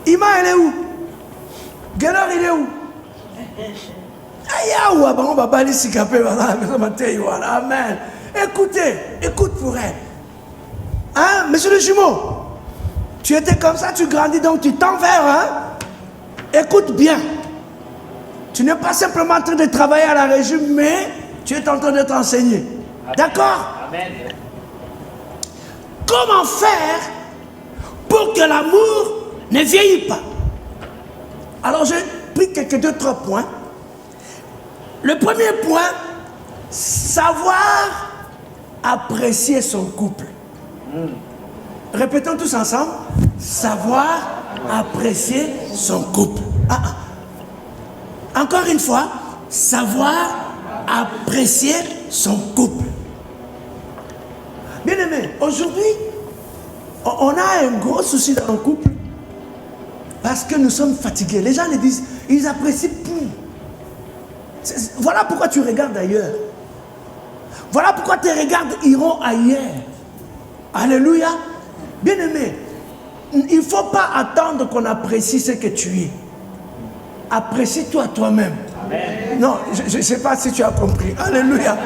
Ima, elle est où? Guélor, il est où? Amen. Écoute pour elle. Hein, monsieur le jumeau? Tu étais comme ça, tu grandis, donc tu tends vers, hein? Écoute bien. Tu n'es pas simplement en train de travailler à la régie, mais tu es en train d'être enseigné. D'accord? Amen. Comment faire pour que l'amour ne vieillit pas? Alors, j'ai pris quelques 2-3 points. Le premier point, savoir apprécier son couple. Répétons tous ensemble. Savoir apprécier son couple. Encore une fois, savoir apprécier son couple. Bien aimé, aujourd'hui, on a un gros souci dans le couple parce que nous sommes fatigués. Les gens le disent, ils apprécient plus. Voilà pourquoi tu regardes ailleurs. Voilà pourquoi tes regards iront ailleurs. Alléluia. Bien aimé, il ne faut pas attendre qu'on apprécie ce que tu es. Apprécie-toi toi-même. Non, je ne sais pas si tu as compris. Alléluia.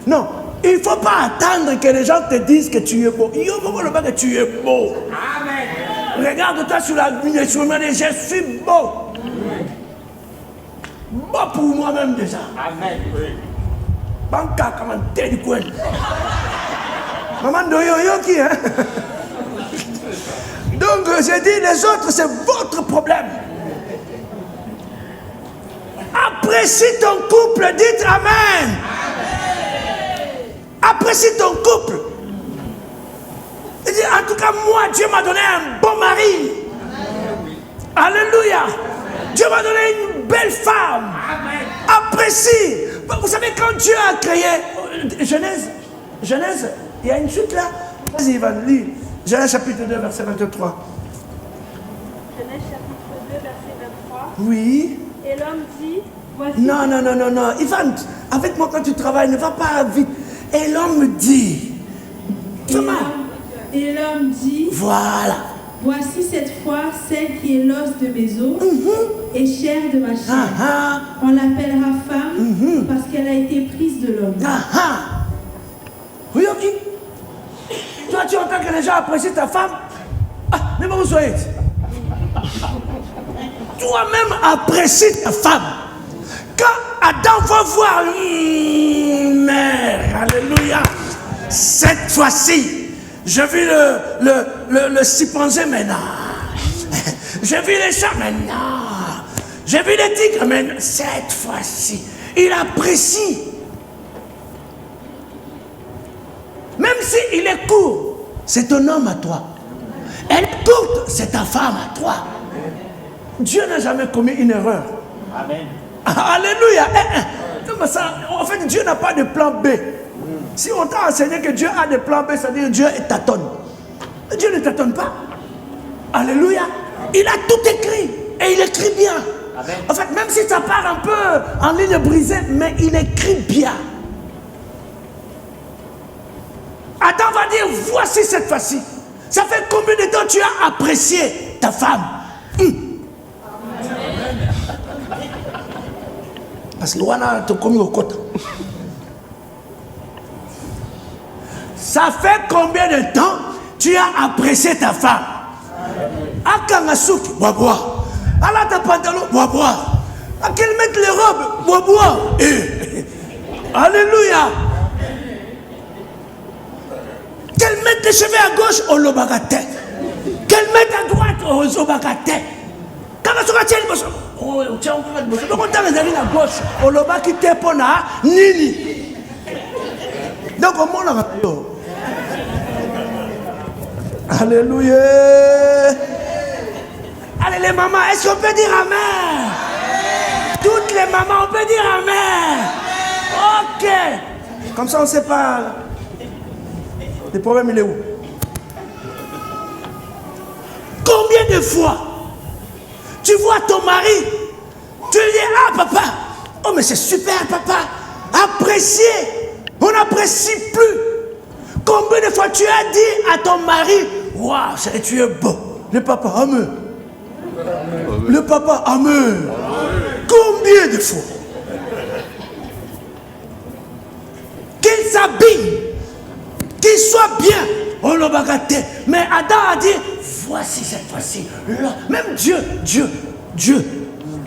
Non, il ne faut pas attendre que les gens te disent que tu es beau. Il faut pas que tu es beau. Amen. Regarde-toi sur la ligne, je suis beau. Beau pour moi-même déjà. Amen. Banca, comment t'es du coin. Maman de yo qui, hein? Donc, j'ai dit, les autres, c'est votre problème. Apprécie ton couple, dites Amen. Apprécie ton couple. En tout cas, moi, Dieu m'a donné un bon mari. Alléluia. Dieu m'a donné une belle femme. Apprécie. Vous savez, quand Dieu a créé Genèse, il y a une chute là. Vas-y, Ivan, lis. Genèse chapitre 2, verset 23. Genèse chapitre 2, verset 23. Oui. Et l'homme dit, voici... Non. Ivan, avec moi quand tu travailles, ne va pas vite. Et l'homme dit... Et l'homme dit... Voilà. Voici cette fois celle qui est l'os de mes os et chair de ma chair. On l'appellera femme parce qu'elle a été prise de l'homme. Oui, ok. Toi, tu entends que les gens apprécient ta femme? Mais vous soyez. Toi-même apprécie ta femme. Quand Adam va voir. Mère, alléluia. Cette fois-ci, je vis le chimpanzé maintenant. Je vis les chats maintenant. Je vis les tigres maintenant. Cette fois-ci, il apprécie. Même s'il est court, c'est ton homme à toi. Elle est courte, c'est ta femme à toi. Dieu n'a jamais commis une erreur. Amen. Alléluia. En fait, Dieu n'a pas de plan B. Si on t'a enseigné que Dieu a des plans B, c'est-à-dire Dieu tâtonne. Dieu ne tâtonne pas. Alléluia. Il a tout écrit. Et il écrit bien. Amen. En fait, même si ça part un peu en ligne brisée, mais il écrit bien. Adam va dire, voici cette fois-ci. Ça fait combien de temps tu as apprécié ta femme? Parce que Wana te commis au côté. Ça fait combien de temps tu as apprécié ta femme? Akangasuki, bois bois. Allah ta pantalon, bois bois. À qu'elle mette les robes, bois bois. Alléluia. Qu'elle mette les cheveux à gauche, au lobagate. Qu'elle mette à droite, au zobagate. Quand on se retient, on tient encore le bossu. Donc on t'a les amis à gauche, au lobaki tepona, nini. Donc on monte en radio. Alléluia. Allez les mamans, est-ce qu'on peut dire amen? Toutes les mamans, on peut dire amen. Ok. Comme ça on ne sait pas. Le problème il est où? Combien de fois tu vois ton mari, tu lui dis, ah papa, oh mais c'est super papa, apprécié, on n'apprécie plus. Combien de fois tu as dit à ton mari, waouh, tu es beau, le papa, amen. Le papa, amen. Combien de fois? Qu'il s'habille, qu'il soit bien, on l'a bagatté. Mais Adam a dit, voici cette fois-ci. Même Dieu,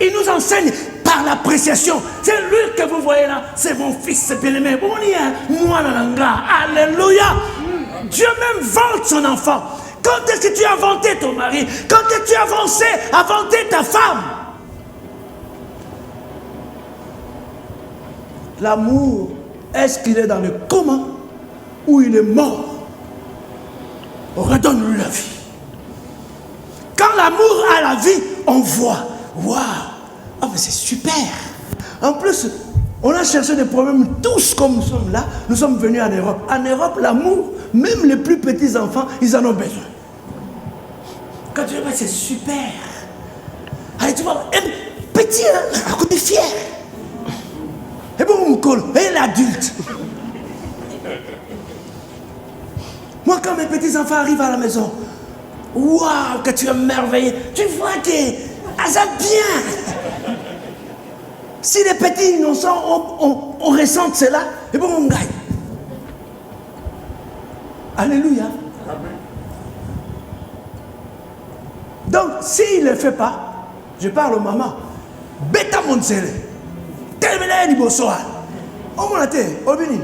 il nous enseigne par l'appréciation. C'est lui que vous voyez là, c'est mon fils, c'est bien-aimé. Alléluia. Dieu même vante son enfant. Quand est-ce que tu as vanté ton mari? Quand est-ce que tu as avancé à vanter ta femme? L'amour, est-ce qu'il est dans le coma ou il est mort? Redonne-lui la vie. Quand l'amour a la vie, on voit. Waouh! Oh, mais c'est super! En plus, on a cherché des problèmes tous comme nous sommes là. Nous sommes venus en Europe. En Europe, l'amour, même les plus petits enfants, ils en ont besoin. Quand tu vois, c'est super. Allez, tu vois, petit, hein, à côté fier. Et bon, on me colle. Et l'adulte. Moi, quand mes petits-enfants arrivent à la maison, waouh, que tu es merveilleux. Tu vois que ça bien. Si les petits innocents, on ressent cela, et bon, on gagne. Alléluia. Donc, s'il ne le fait pas, je parle aux mamans. Beta Montsele. Terminé du bonsoir. On m'a dit, Obini.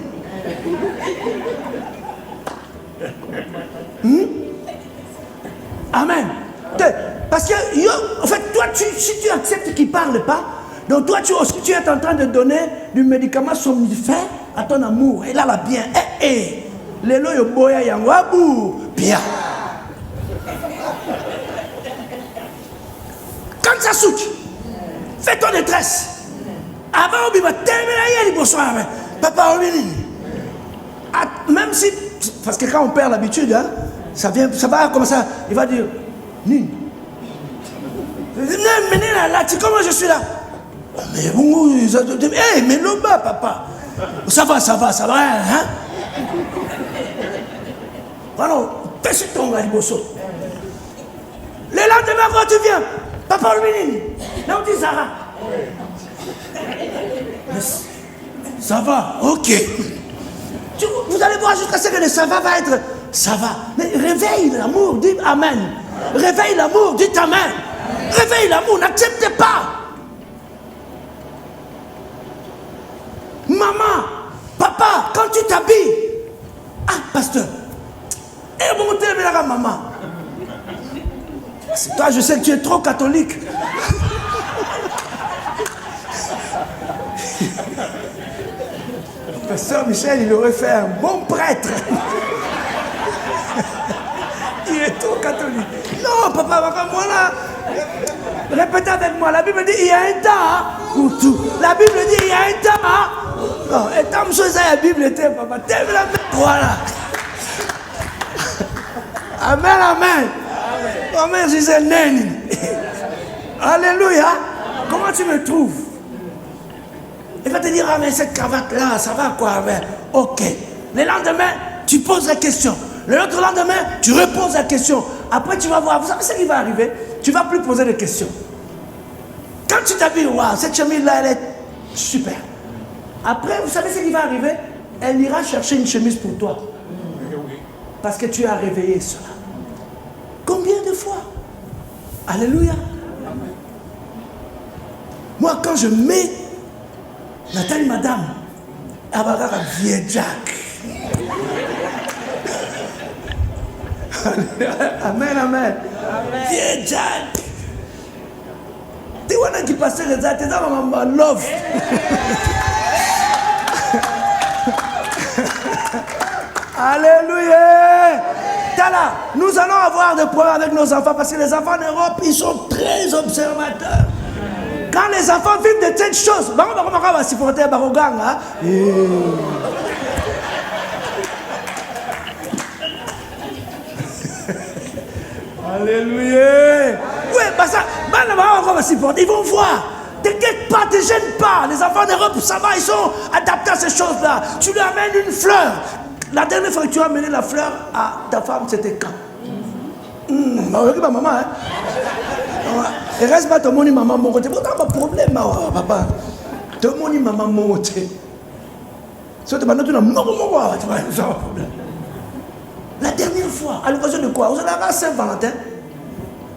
Amen. Parce que, en fait, toi, si tu acceptes qu'il ne parle pas, donc toi, tu es en train de donner du médicament somnifère à ton amour. Et là, là, bien. Les lois, boya, yangwabu, bien. Quand ça souque, fais ton détresse. Avant, on va terminer le bonsoir. Papa, même si, parce que quand on perd l'habitude, hein, ça va comme ça, il va dire, Nini. Là, comment je suis là? Mais bon, mais là-bas, papa. Ça va, hein? Alors, fais sur ton gars, Bosso. Le lendemain, quand tu viens, papa, Nini. Là, on dit Sarah. Ça va, ok. Vous allez voir jusqu'à ce que le ça va être ça va. Mais réveille l'amour, dis amen. Réveille l'amour, dis amen. Réveille l'amour, n'acceptez pas. maman, papa, quand tu t'habilles, ah, pasteur, et mon thème la maman. C'est toi, je sais que tu es trop catholique. Pasteur Michel, il aurait fait un bon prêtre. Il est trop catholique. Non, papa, moi là. Répétez avec moi. La Bible dit il y a un temps pour tout. La Bible dit il y a un temps. Non, et tant que la Bible était, papa. T'aimes la main. Voilà. Amen, amen. Amen, je disais Neni. Alléluia. Comment tu me trouves? Il va te dire, ah mais cette cravate-là, ça va quoi? Ben, ok. Le lendemain, tu poses la question. Le autre lendemain, tu reposes la question. Après, tu vas voir. Vous savez ce qui va arriver? Tu ne vas plus poser de questions. Quand tu t'habilles, waouh, cette chemise-là, elle est super. Après, vous savez ce qui va arriver? Elle ira chercher une chemise pour toi. Parce que tu as réveillé cela. Combien de fois? Alléluia. Moi, quand je mets Nathalie Madame, Abagara vieille Jack. Amen, amen. Vieille Jack. Tu vois qui passe les actes, tu as love. Alléluia. Tala, nous allons avoir des problèmes avec nos enfants parce que les enfants en Europe, ils sont très observateurs. Quand les enfants vivent de telles choses, on va supporter Barogang. Alléluia. Oui, bah ça, on va supporter. Ils vont voir. T'inquiète pas, te gêne pas. Les enfants d'Europe, ça va, ils sont adaptés à ces choses-là. Tu lui amènes une fleur. La dernière fois que tu as amené la fleur à ta femme, c'était quand? Ma maman, hein? Et reste pas ton moni maman mon côté. Pourtant, pas de problème, papa. Ton moni maman mon côté. Si tu m'as dit, tu n'as pas de problème. La dernière fois, à l'occasion de quoi? Vous allez avoir Saint-Valentin.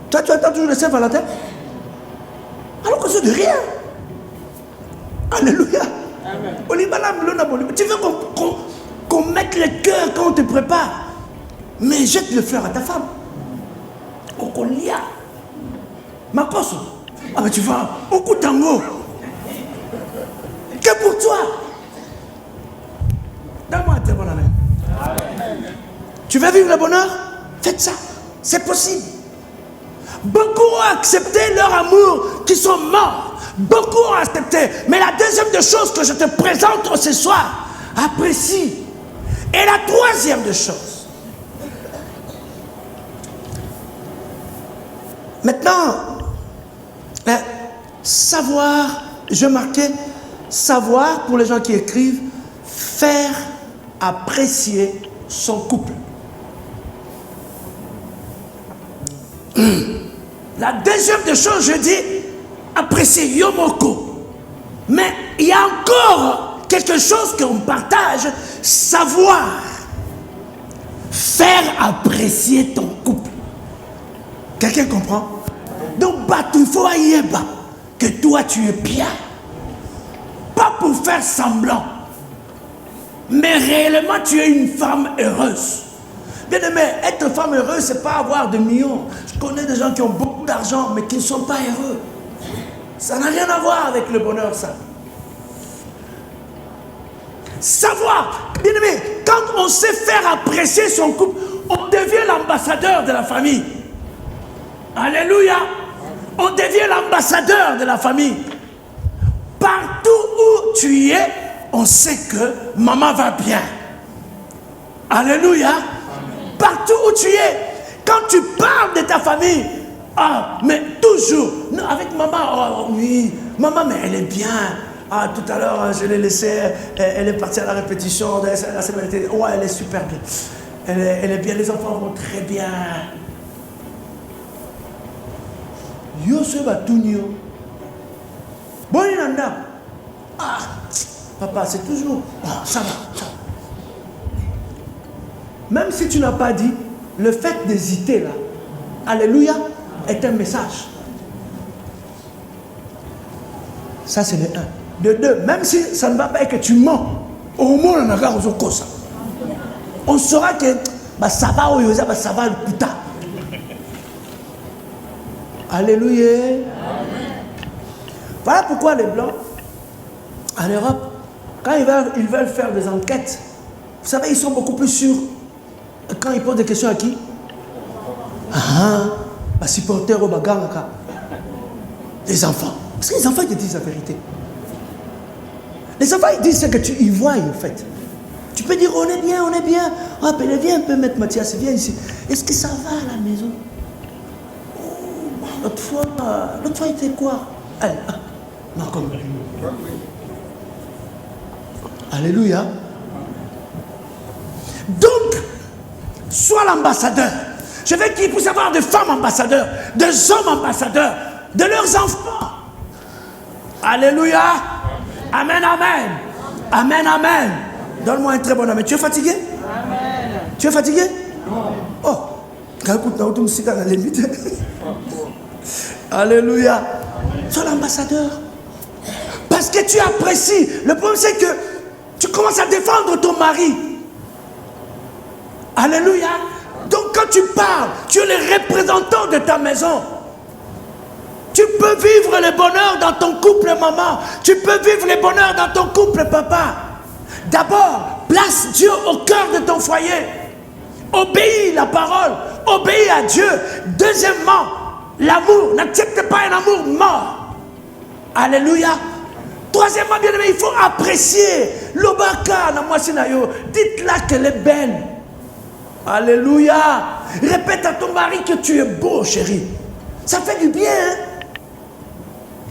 Toi, tu attends toujours le Saint-Valentin? À l'occasion de rien. Alléluia. Amen. Tu veux qu'on mette le cœur quand on te prépare? Mais jette le fleur à ta femme. Qu'on lia. Ma cosse. Ah mais tu vois, au coup tango. Que pour toi. Donne-moi un témoin la main. Tu veux vivre le bonheur? Faites ça. C'est possible. Beaucoup ont accepté leur amour qui sont morts. Beaucoup ont accepté. Mais la deuxième des choses que je te présente ce soir, apprécie. Et la troisième des choses. Maintenant, savoir, je marquais, savoir pour les gens qui écrivent, faire apprécier son couple. La deuxième des choses, je dis, apprécier Yomoko. Mais il y a encore quelque chose qu'on partage, savoir faire apprécier ton couple. Quelqu'un comprend? Donc, il faut y que toi tu es bien. Pas pour faire semblant. Mais réellement, tu es une femme heureuse. Bien aimé, être femme heureuse, c'est pas avoir de millions. Je connais des gens qui ont beaucoup d'argent, mais qui ne sont pas heureux. Ça n'a rien à voir avec le bonheur, ça. Savoir, bien aimé, quand on sait faire apprécier son couple, on devient l'ambassadeur de la famille. Alléluia. On devient l'ambassadeur de la famille. Partout où tu es, on sait que maman va bien. Alléluia. Partout où tu es, quand tu parles de ta famille, ah, mais toujours, non, avec maman, oh, oui, maman, mais elle est bien. Ah, tout à l'heure, je l'ai laissée, elle est partie à la répétition, la semaine, ouais, elle est super bien. Elle est bien, les enfants vont très bien. Yo se batunio. Bon inanda. Ah, papa, c'est toujours. Ah, ça va, ça va. Même si tu n'as pas dit, le fait d'hésiter là, alléluia, est un message. Ça c'est le 1. de 2. Même si ça ne va pas et que tu mens, au moins on a aux causes. On saura que bah, ça va au Yosa, bah, ça va le putain. Alléluia. Voilà pourquoi les Blancs, en Europe, quand ils veulent faire des enquêtes, vous savez, ils sont beaucoup plus sûrs quand ils posent des questions à qui? Bah, supporter au baganga. Les enfants. Parce que les enfants, ils te disent la vérité. Les enfants, ils disent ce que tu y vois, en fait. Tu peux dire, on est bien, on est bien. Ah, ben, viens un peu, maître Mathias, viens ici. Est-ce que ça va à la maison? Oh, l'autre fois, il était quoi? Non, comme... Alléluia. Donc, sois l'ambassadeur. Je veux qu'il puisse y avoir des femmes ambassadeurs, des hommes ambassadeurs, de leurs enfants. Alléluia. Amen, amen. Amen, amen. Donne-moi un très bon amen. Tu es fatigué? Amen. Tu es fatigué? Non. Oh. Alléluia. Sois l'ambassadeur. Parce que tu apprécies. Le problème, c'est que tu commences à défendre ton mari. Alléluia. Donc quand tu parles, tu es le représentant de ta maison. Tu peux vivre le bonheur dans ton couple, maman. Tu peux vivre le bonheur dans ton couple, papa. D'abord, place Dieu au cœur de ton foyer. Obéis la parole. Obéis à Dieu. Deuxièmement, l'amour. N'accepte pas un amour mort. Alléluia. Troisièmement, bien aimé, il faut apprécier. L'obaka, dites-la qu'elle est belle. Alléluia. Répète à ton mari que tu es beau, chérie. Ça fait du bien. Hein?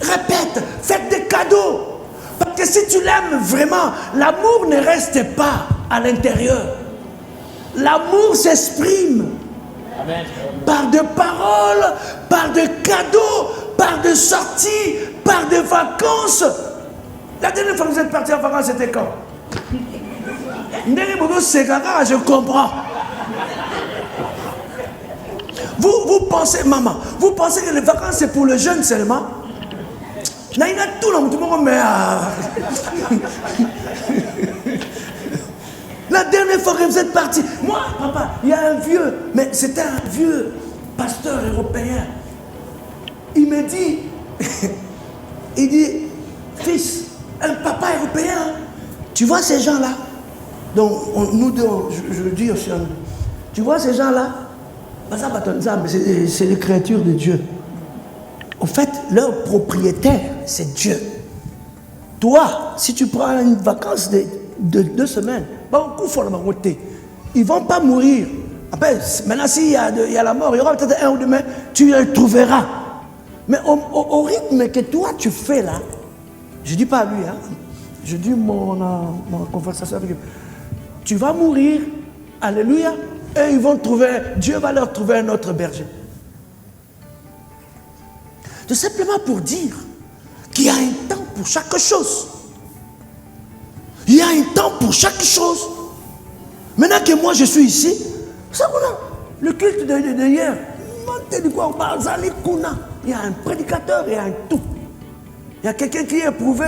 Répète. Faites des cadeaux. Parce que si tu l'aimes vraiment, l'amour ne reste pas à l'intérieur. L'amour s'exprime. Par de paroles, par de cadeaux, par de sorties, par de vacances. La dernière fois que vous êtes parti en vacances, c'était quand? Je comprends. Vous pensez, maman, vous pensez que les vacances c'est pour les jeunes seulement? Il y a tout le monde, mais la dernière fois que vous êtes parti, moi, papa, il y a un vieux, mais c'était un vieux pasteur européen. Il me dit, il dit, fils, un papa européen, tu vois ces gens-là? Donc, nous deux, je le dis aussi, tu vois ces gens-là? C'est les créatures de Dieu. En fait, leur propriétaire, c'est Dieu. Toi, si tu prends une vacance de 2 semaines, ils ne vont pas mourir. Après, maintenant, s'il y a la mort, il y aura peut-être un ou deux, mais tu les trouveras. Mais au rythme que toi, tu fais là, je ne dis pas à lui, hein, je dis mon conversation avec lui, tu vas mourir, alléluia, et ils vont trouver, Dieu va leur trouver un autre berger. Tout simplement pour dire qu'il y a un temps pour chaque chose. Il y a un temps pour chaque chose. Maintenant que moi je suis ici, ça le culte de hier, il y a un prédicateur et un tout. Il y a quelqu'un qui est éprouvé,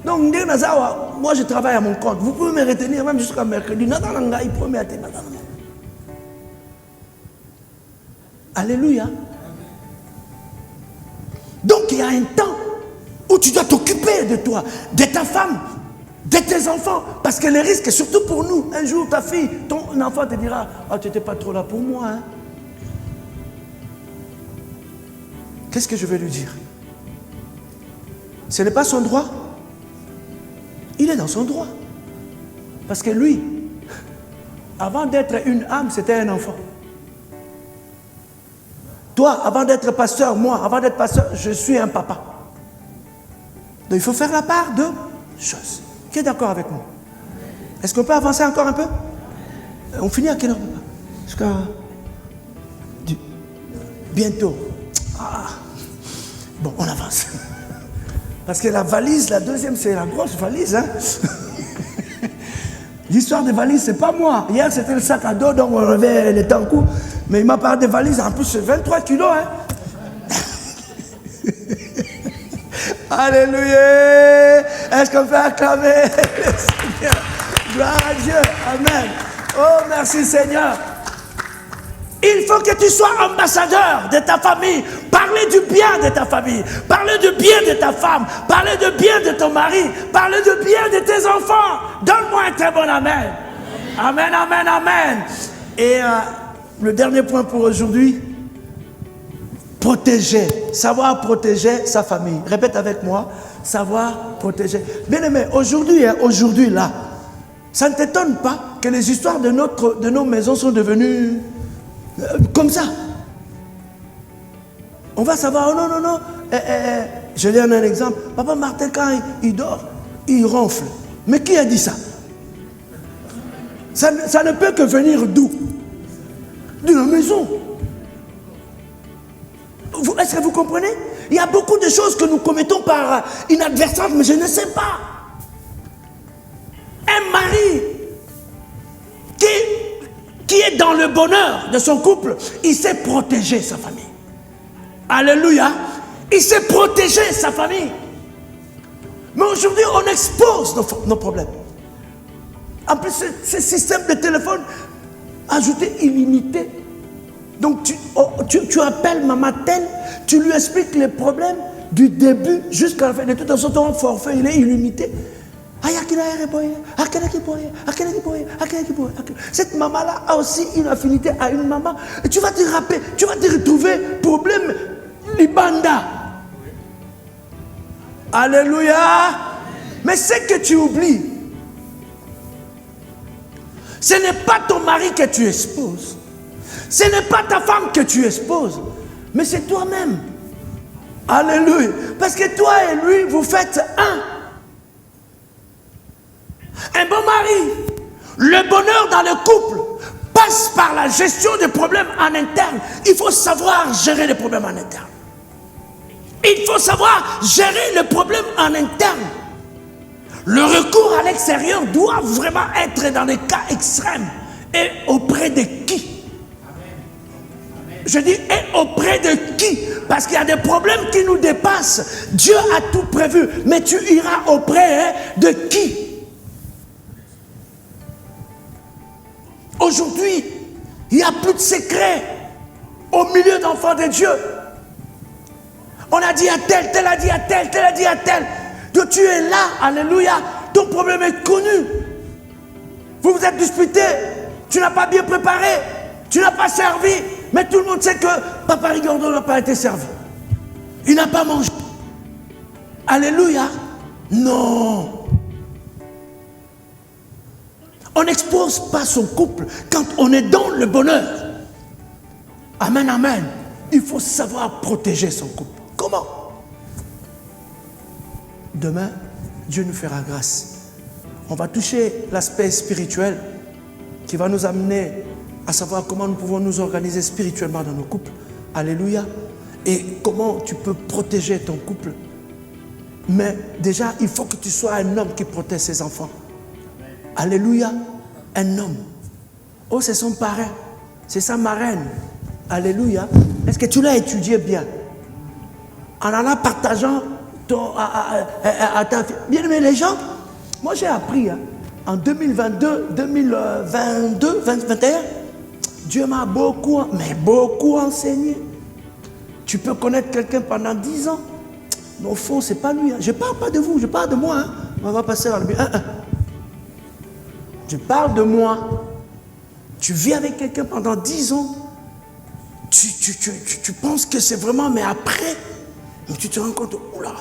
donc moi je travaille à mon compte. Vous pouvez me retenir même jusqu'à mercredi. Alléluia. Donc il y a un temps où tu dois t'occuper de toi, de ta femme, de tes enfants. Parce que les risques, surtout pour nous, un jour ta fille, ton enfant te dira, ah, tu n'étais pas trop là pour moi. Hein? Qu'est-ce que je vais lui dire? Ce n'est pas son droit. Il est dans son droit. Parce que lui, avant d'être une âme, c'était un enfant. Toi, avant d'être pasteur, moi, avant d'être pasteur, je suis un papa. Donc il faut faire la part de choses. Qui est d'accord avec moi? Est-ce qu'on peut avancer encore un peu? On finit à quelle heure? Jusqu'à... Bientôt. Ah. Bon, on avance. Parce que la valise, la deuxième, c'est la grosse valise. Hein? L'histoire des valises, c'est pas moi. Hier, c'était le sac à dos, donc on avait les tancous. Mais il m'a parlé des valises, en plus, c'est 23 kilos. Hein? Alléluia. Est-ce qu'on peut acclamer le Seigneur? Gloire à Dieu. Amen. Oh, merci Seigneur. Il faut que tu sois ambassadeur de ta famille. Parlez du bien de ta famille. Parlez du bien de ta femme. Parlez du bien de ton mari. Parlez du bien de tes enfants. Donne-moi un très bon amen. Amen, amen, amen. Et le dernier point pour aujourd'hui, protéger. Savoir protéger sa famille. Répète avec moi. Savoir protéger. Bien aimé, aujourd'hui là, ça ne t'étonne pas que les histoires de nos maisons sont devenues comme ça. On va savoir, oh non. Je donne un exemple. Papa Martin, quand il dort, il ronfle. Mais qui a dit ça? Ça ne peut que venir d'où? De la maison. Est-ce que vous comprenez? Il y a beaucoup de choses que nous commettons par inadvertance, mais je ne sais pas. Un mari qui est dans le bonheur de son couple, il sait protéger sa famille. Alléluia. Il sait protéger sa famille. Mais aujourd'hui, on expose nos problèmes. En plus, ce système de téléphone ajouté illimité. Donc, tu appelles maman telle, tu lui expliques les problèmes du début jusqu'à la fin. De toute façon, ton forfait, il est illimité. Cette maman-là a aussi une affinité à une maman. Et tu vas te rappeler, tu vas te retrouver problème Libanda. Alléluia. Mais ce que tu oublies, ce n'est pas ton mari que tu exposes. Ce n'est pas ta femme que tu exposes. Mais c'est toi-même. Alléluia. Parce que toi et lui, vous faites un. Un bon mari, le bonheur dans le couple passe par la gestion des problèmes en interne. Il faut savoir gérer les problèmes en interne. Il faut savoir gérer les problèmes en interne. Le recours à l'extérieur doit vraiment être dans les cas extrêmes. Et auprès de qui? Je dis, et auprès de qui? Parce qu'il y a des problèmes qui nous dépassent. Dieu a tout prévu. Mais tu iras auprès de qui? Aujourd'hui, il n'y a plus de secret au milieu d'enfants de Dieu. On a dit à tel, tel a dit à tel, tel a dit à tel. Donc tu es là, alléluia, ton problème est connu. Vous vous êtes disputés, tu n'as pas bien préparé, tu n'as pas servi, mais tout le monde sait que Papa Rigordo n'a pas été servi. Il n'a pas mangé. Alléluia. Non. On n'expose pas son couple quand on est dans le bonheur. Amen, amen. Il faut savoir protéger son couple. Comment? Demain, Dieu nous fera grâce. On va toucher l'aspect spirituel qui va nous amener à savoir comment nous pouvons nous organiser spirituellement dans nos couples. Alléluia. Et comment tu peux protéger ton couple. Mais déjà, il faut que tu sois un homme qui protège ses enfants. Alléluia, un homme. Oh, c'est son parrain, c'est sa marraine. Alléluia. Est-ce que tu l'as étudié bien? En allant partageant à ta fille. Bien aimé les gens, moi j'ai appris en 2022, 2021, Dieu m'a beaucoup enseigné. Tu peux connaître quelqu'un pendant 10 ans, mais au fond, c'est pas lui. Je ne parle pas de vous, je parle de moi. On va passer à le Je parle de moi. Tu vis avec quelqu'un pendant 10 ans. Tu penses que c'est vraiment, mais après, mais tu te rends compte, oula.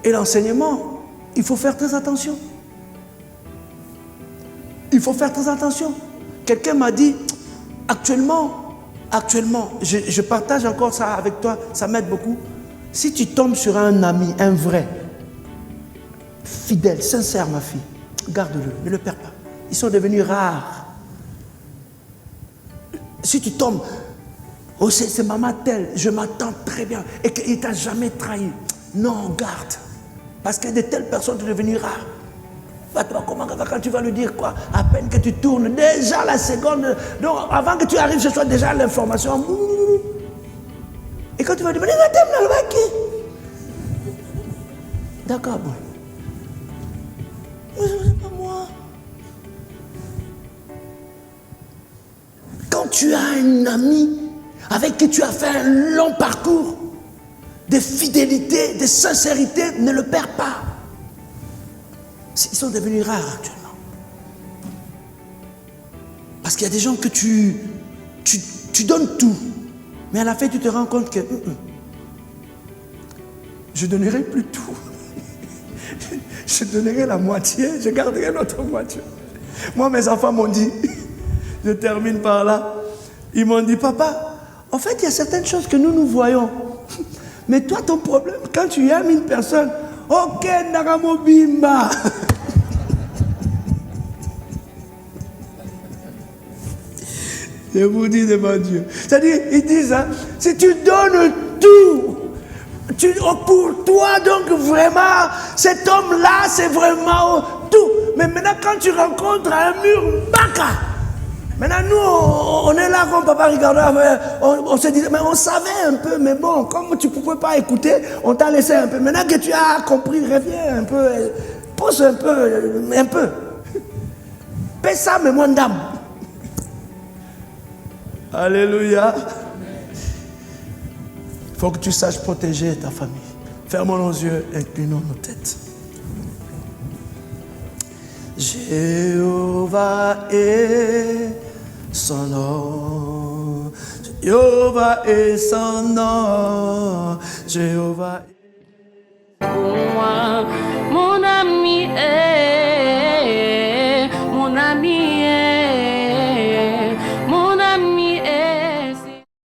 Et l'enseignement, il faut faire très attention. Il faut faire très attention. Quelqu'un m'a dit, actuellement, je partage encore ça avec toi, ça m'aide beaucoup. Si tu tombes sur un ami, un vrai, fidèle, sincère, ma fille, garde-le, ne le perds pas. Ils sont devenus rares. Si tu tombes, oh c'est maman telle, je m'attends très bien, et qu'il ne t'a jamais trahi. Non, garde. Parce que de telles personnes sont devenues rares. Toi, comment, quand tu vas lui dire quoi? À peine que tu tournes, déjà la seconde, donc avant que tu arrives, ce soit déjà l'information. Et quand tu vas demander, va t'aimer le bac. D'accord, bon. Mais c'est pas moi. Quand tu as un ami avec qui tu as fait un long parcours de fidélité, de sincérité, ne le perds pas. Ils sont devenus rares actuellement. Parce qu'il y a des gens que tu donnes tout, mais à la fin tu te rends compte que je donnerai plus tout. Je donnerai la moitié, je garderai l'autre moitié. Moi, mes enfants m'ont dit, je termine par là, ils m'ont dit, papa, en fait, il y a certaines choses que nous voyons. Mais toi, ton problème, quand tu aimes une personne, ok, Naramo Bimba. Je vous dis devant Dieu. C'est-à-dire, ils disent, hein, si tu donnes tout, pour toi, donc vraiment, cet homme-là, c'est vraiment tout. Mais maintenant, quand tu rencontres un mur, baka. Maintenant, nous, on est là, comme papa regardait, on se disait, mais on savait un peu, mais bon, comme tu ne pouvais pas écouter, on t'a laissé un peu. Maintenant que tu as compris, reviens un peu, pousse un peu. Paie ça, mais moins d'âme. Alléluia. Il faut que tu saches protéger ta famille. Fermons nos yeux, inclinons nos têtes. Jéhovah est son nom. Jéhovah est son nom. Jéhovah est pour moi.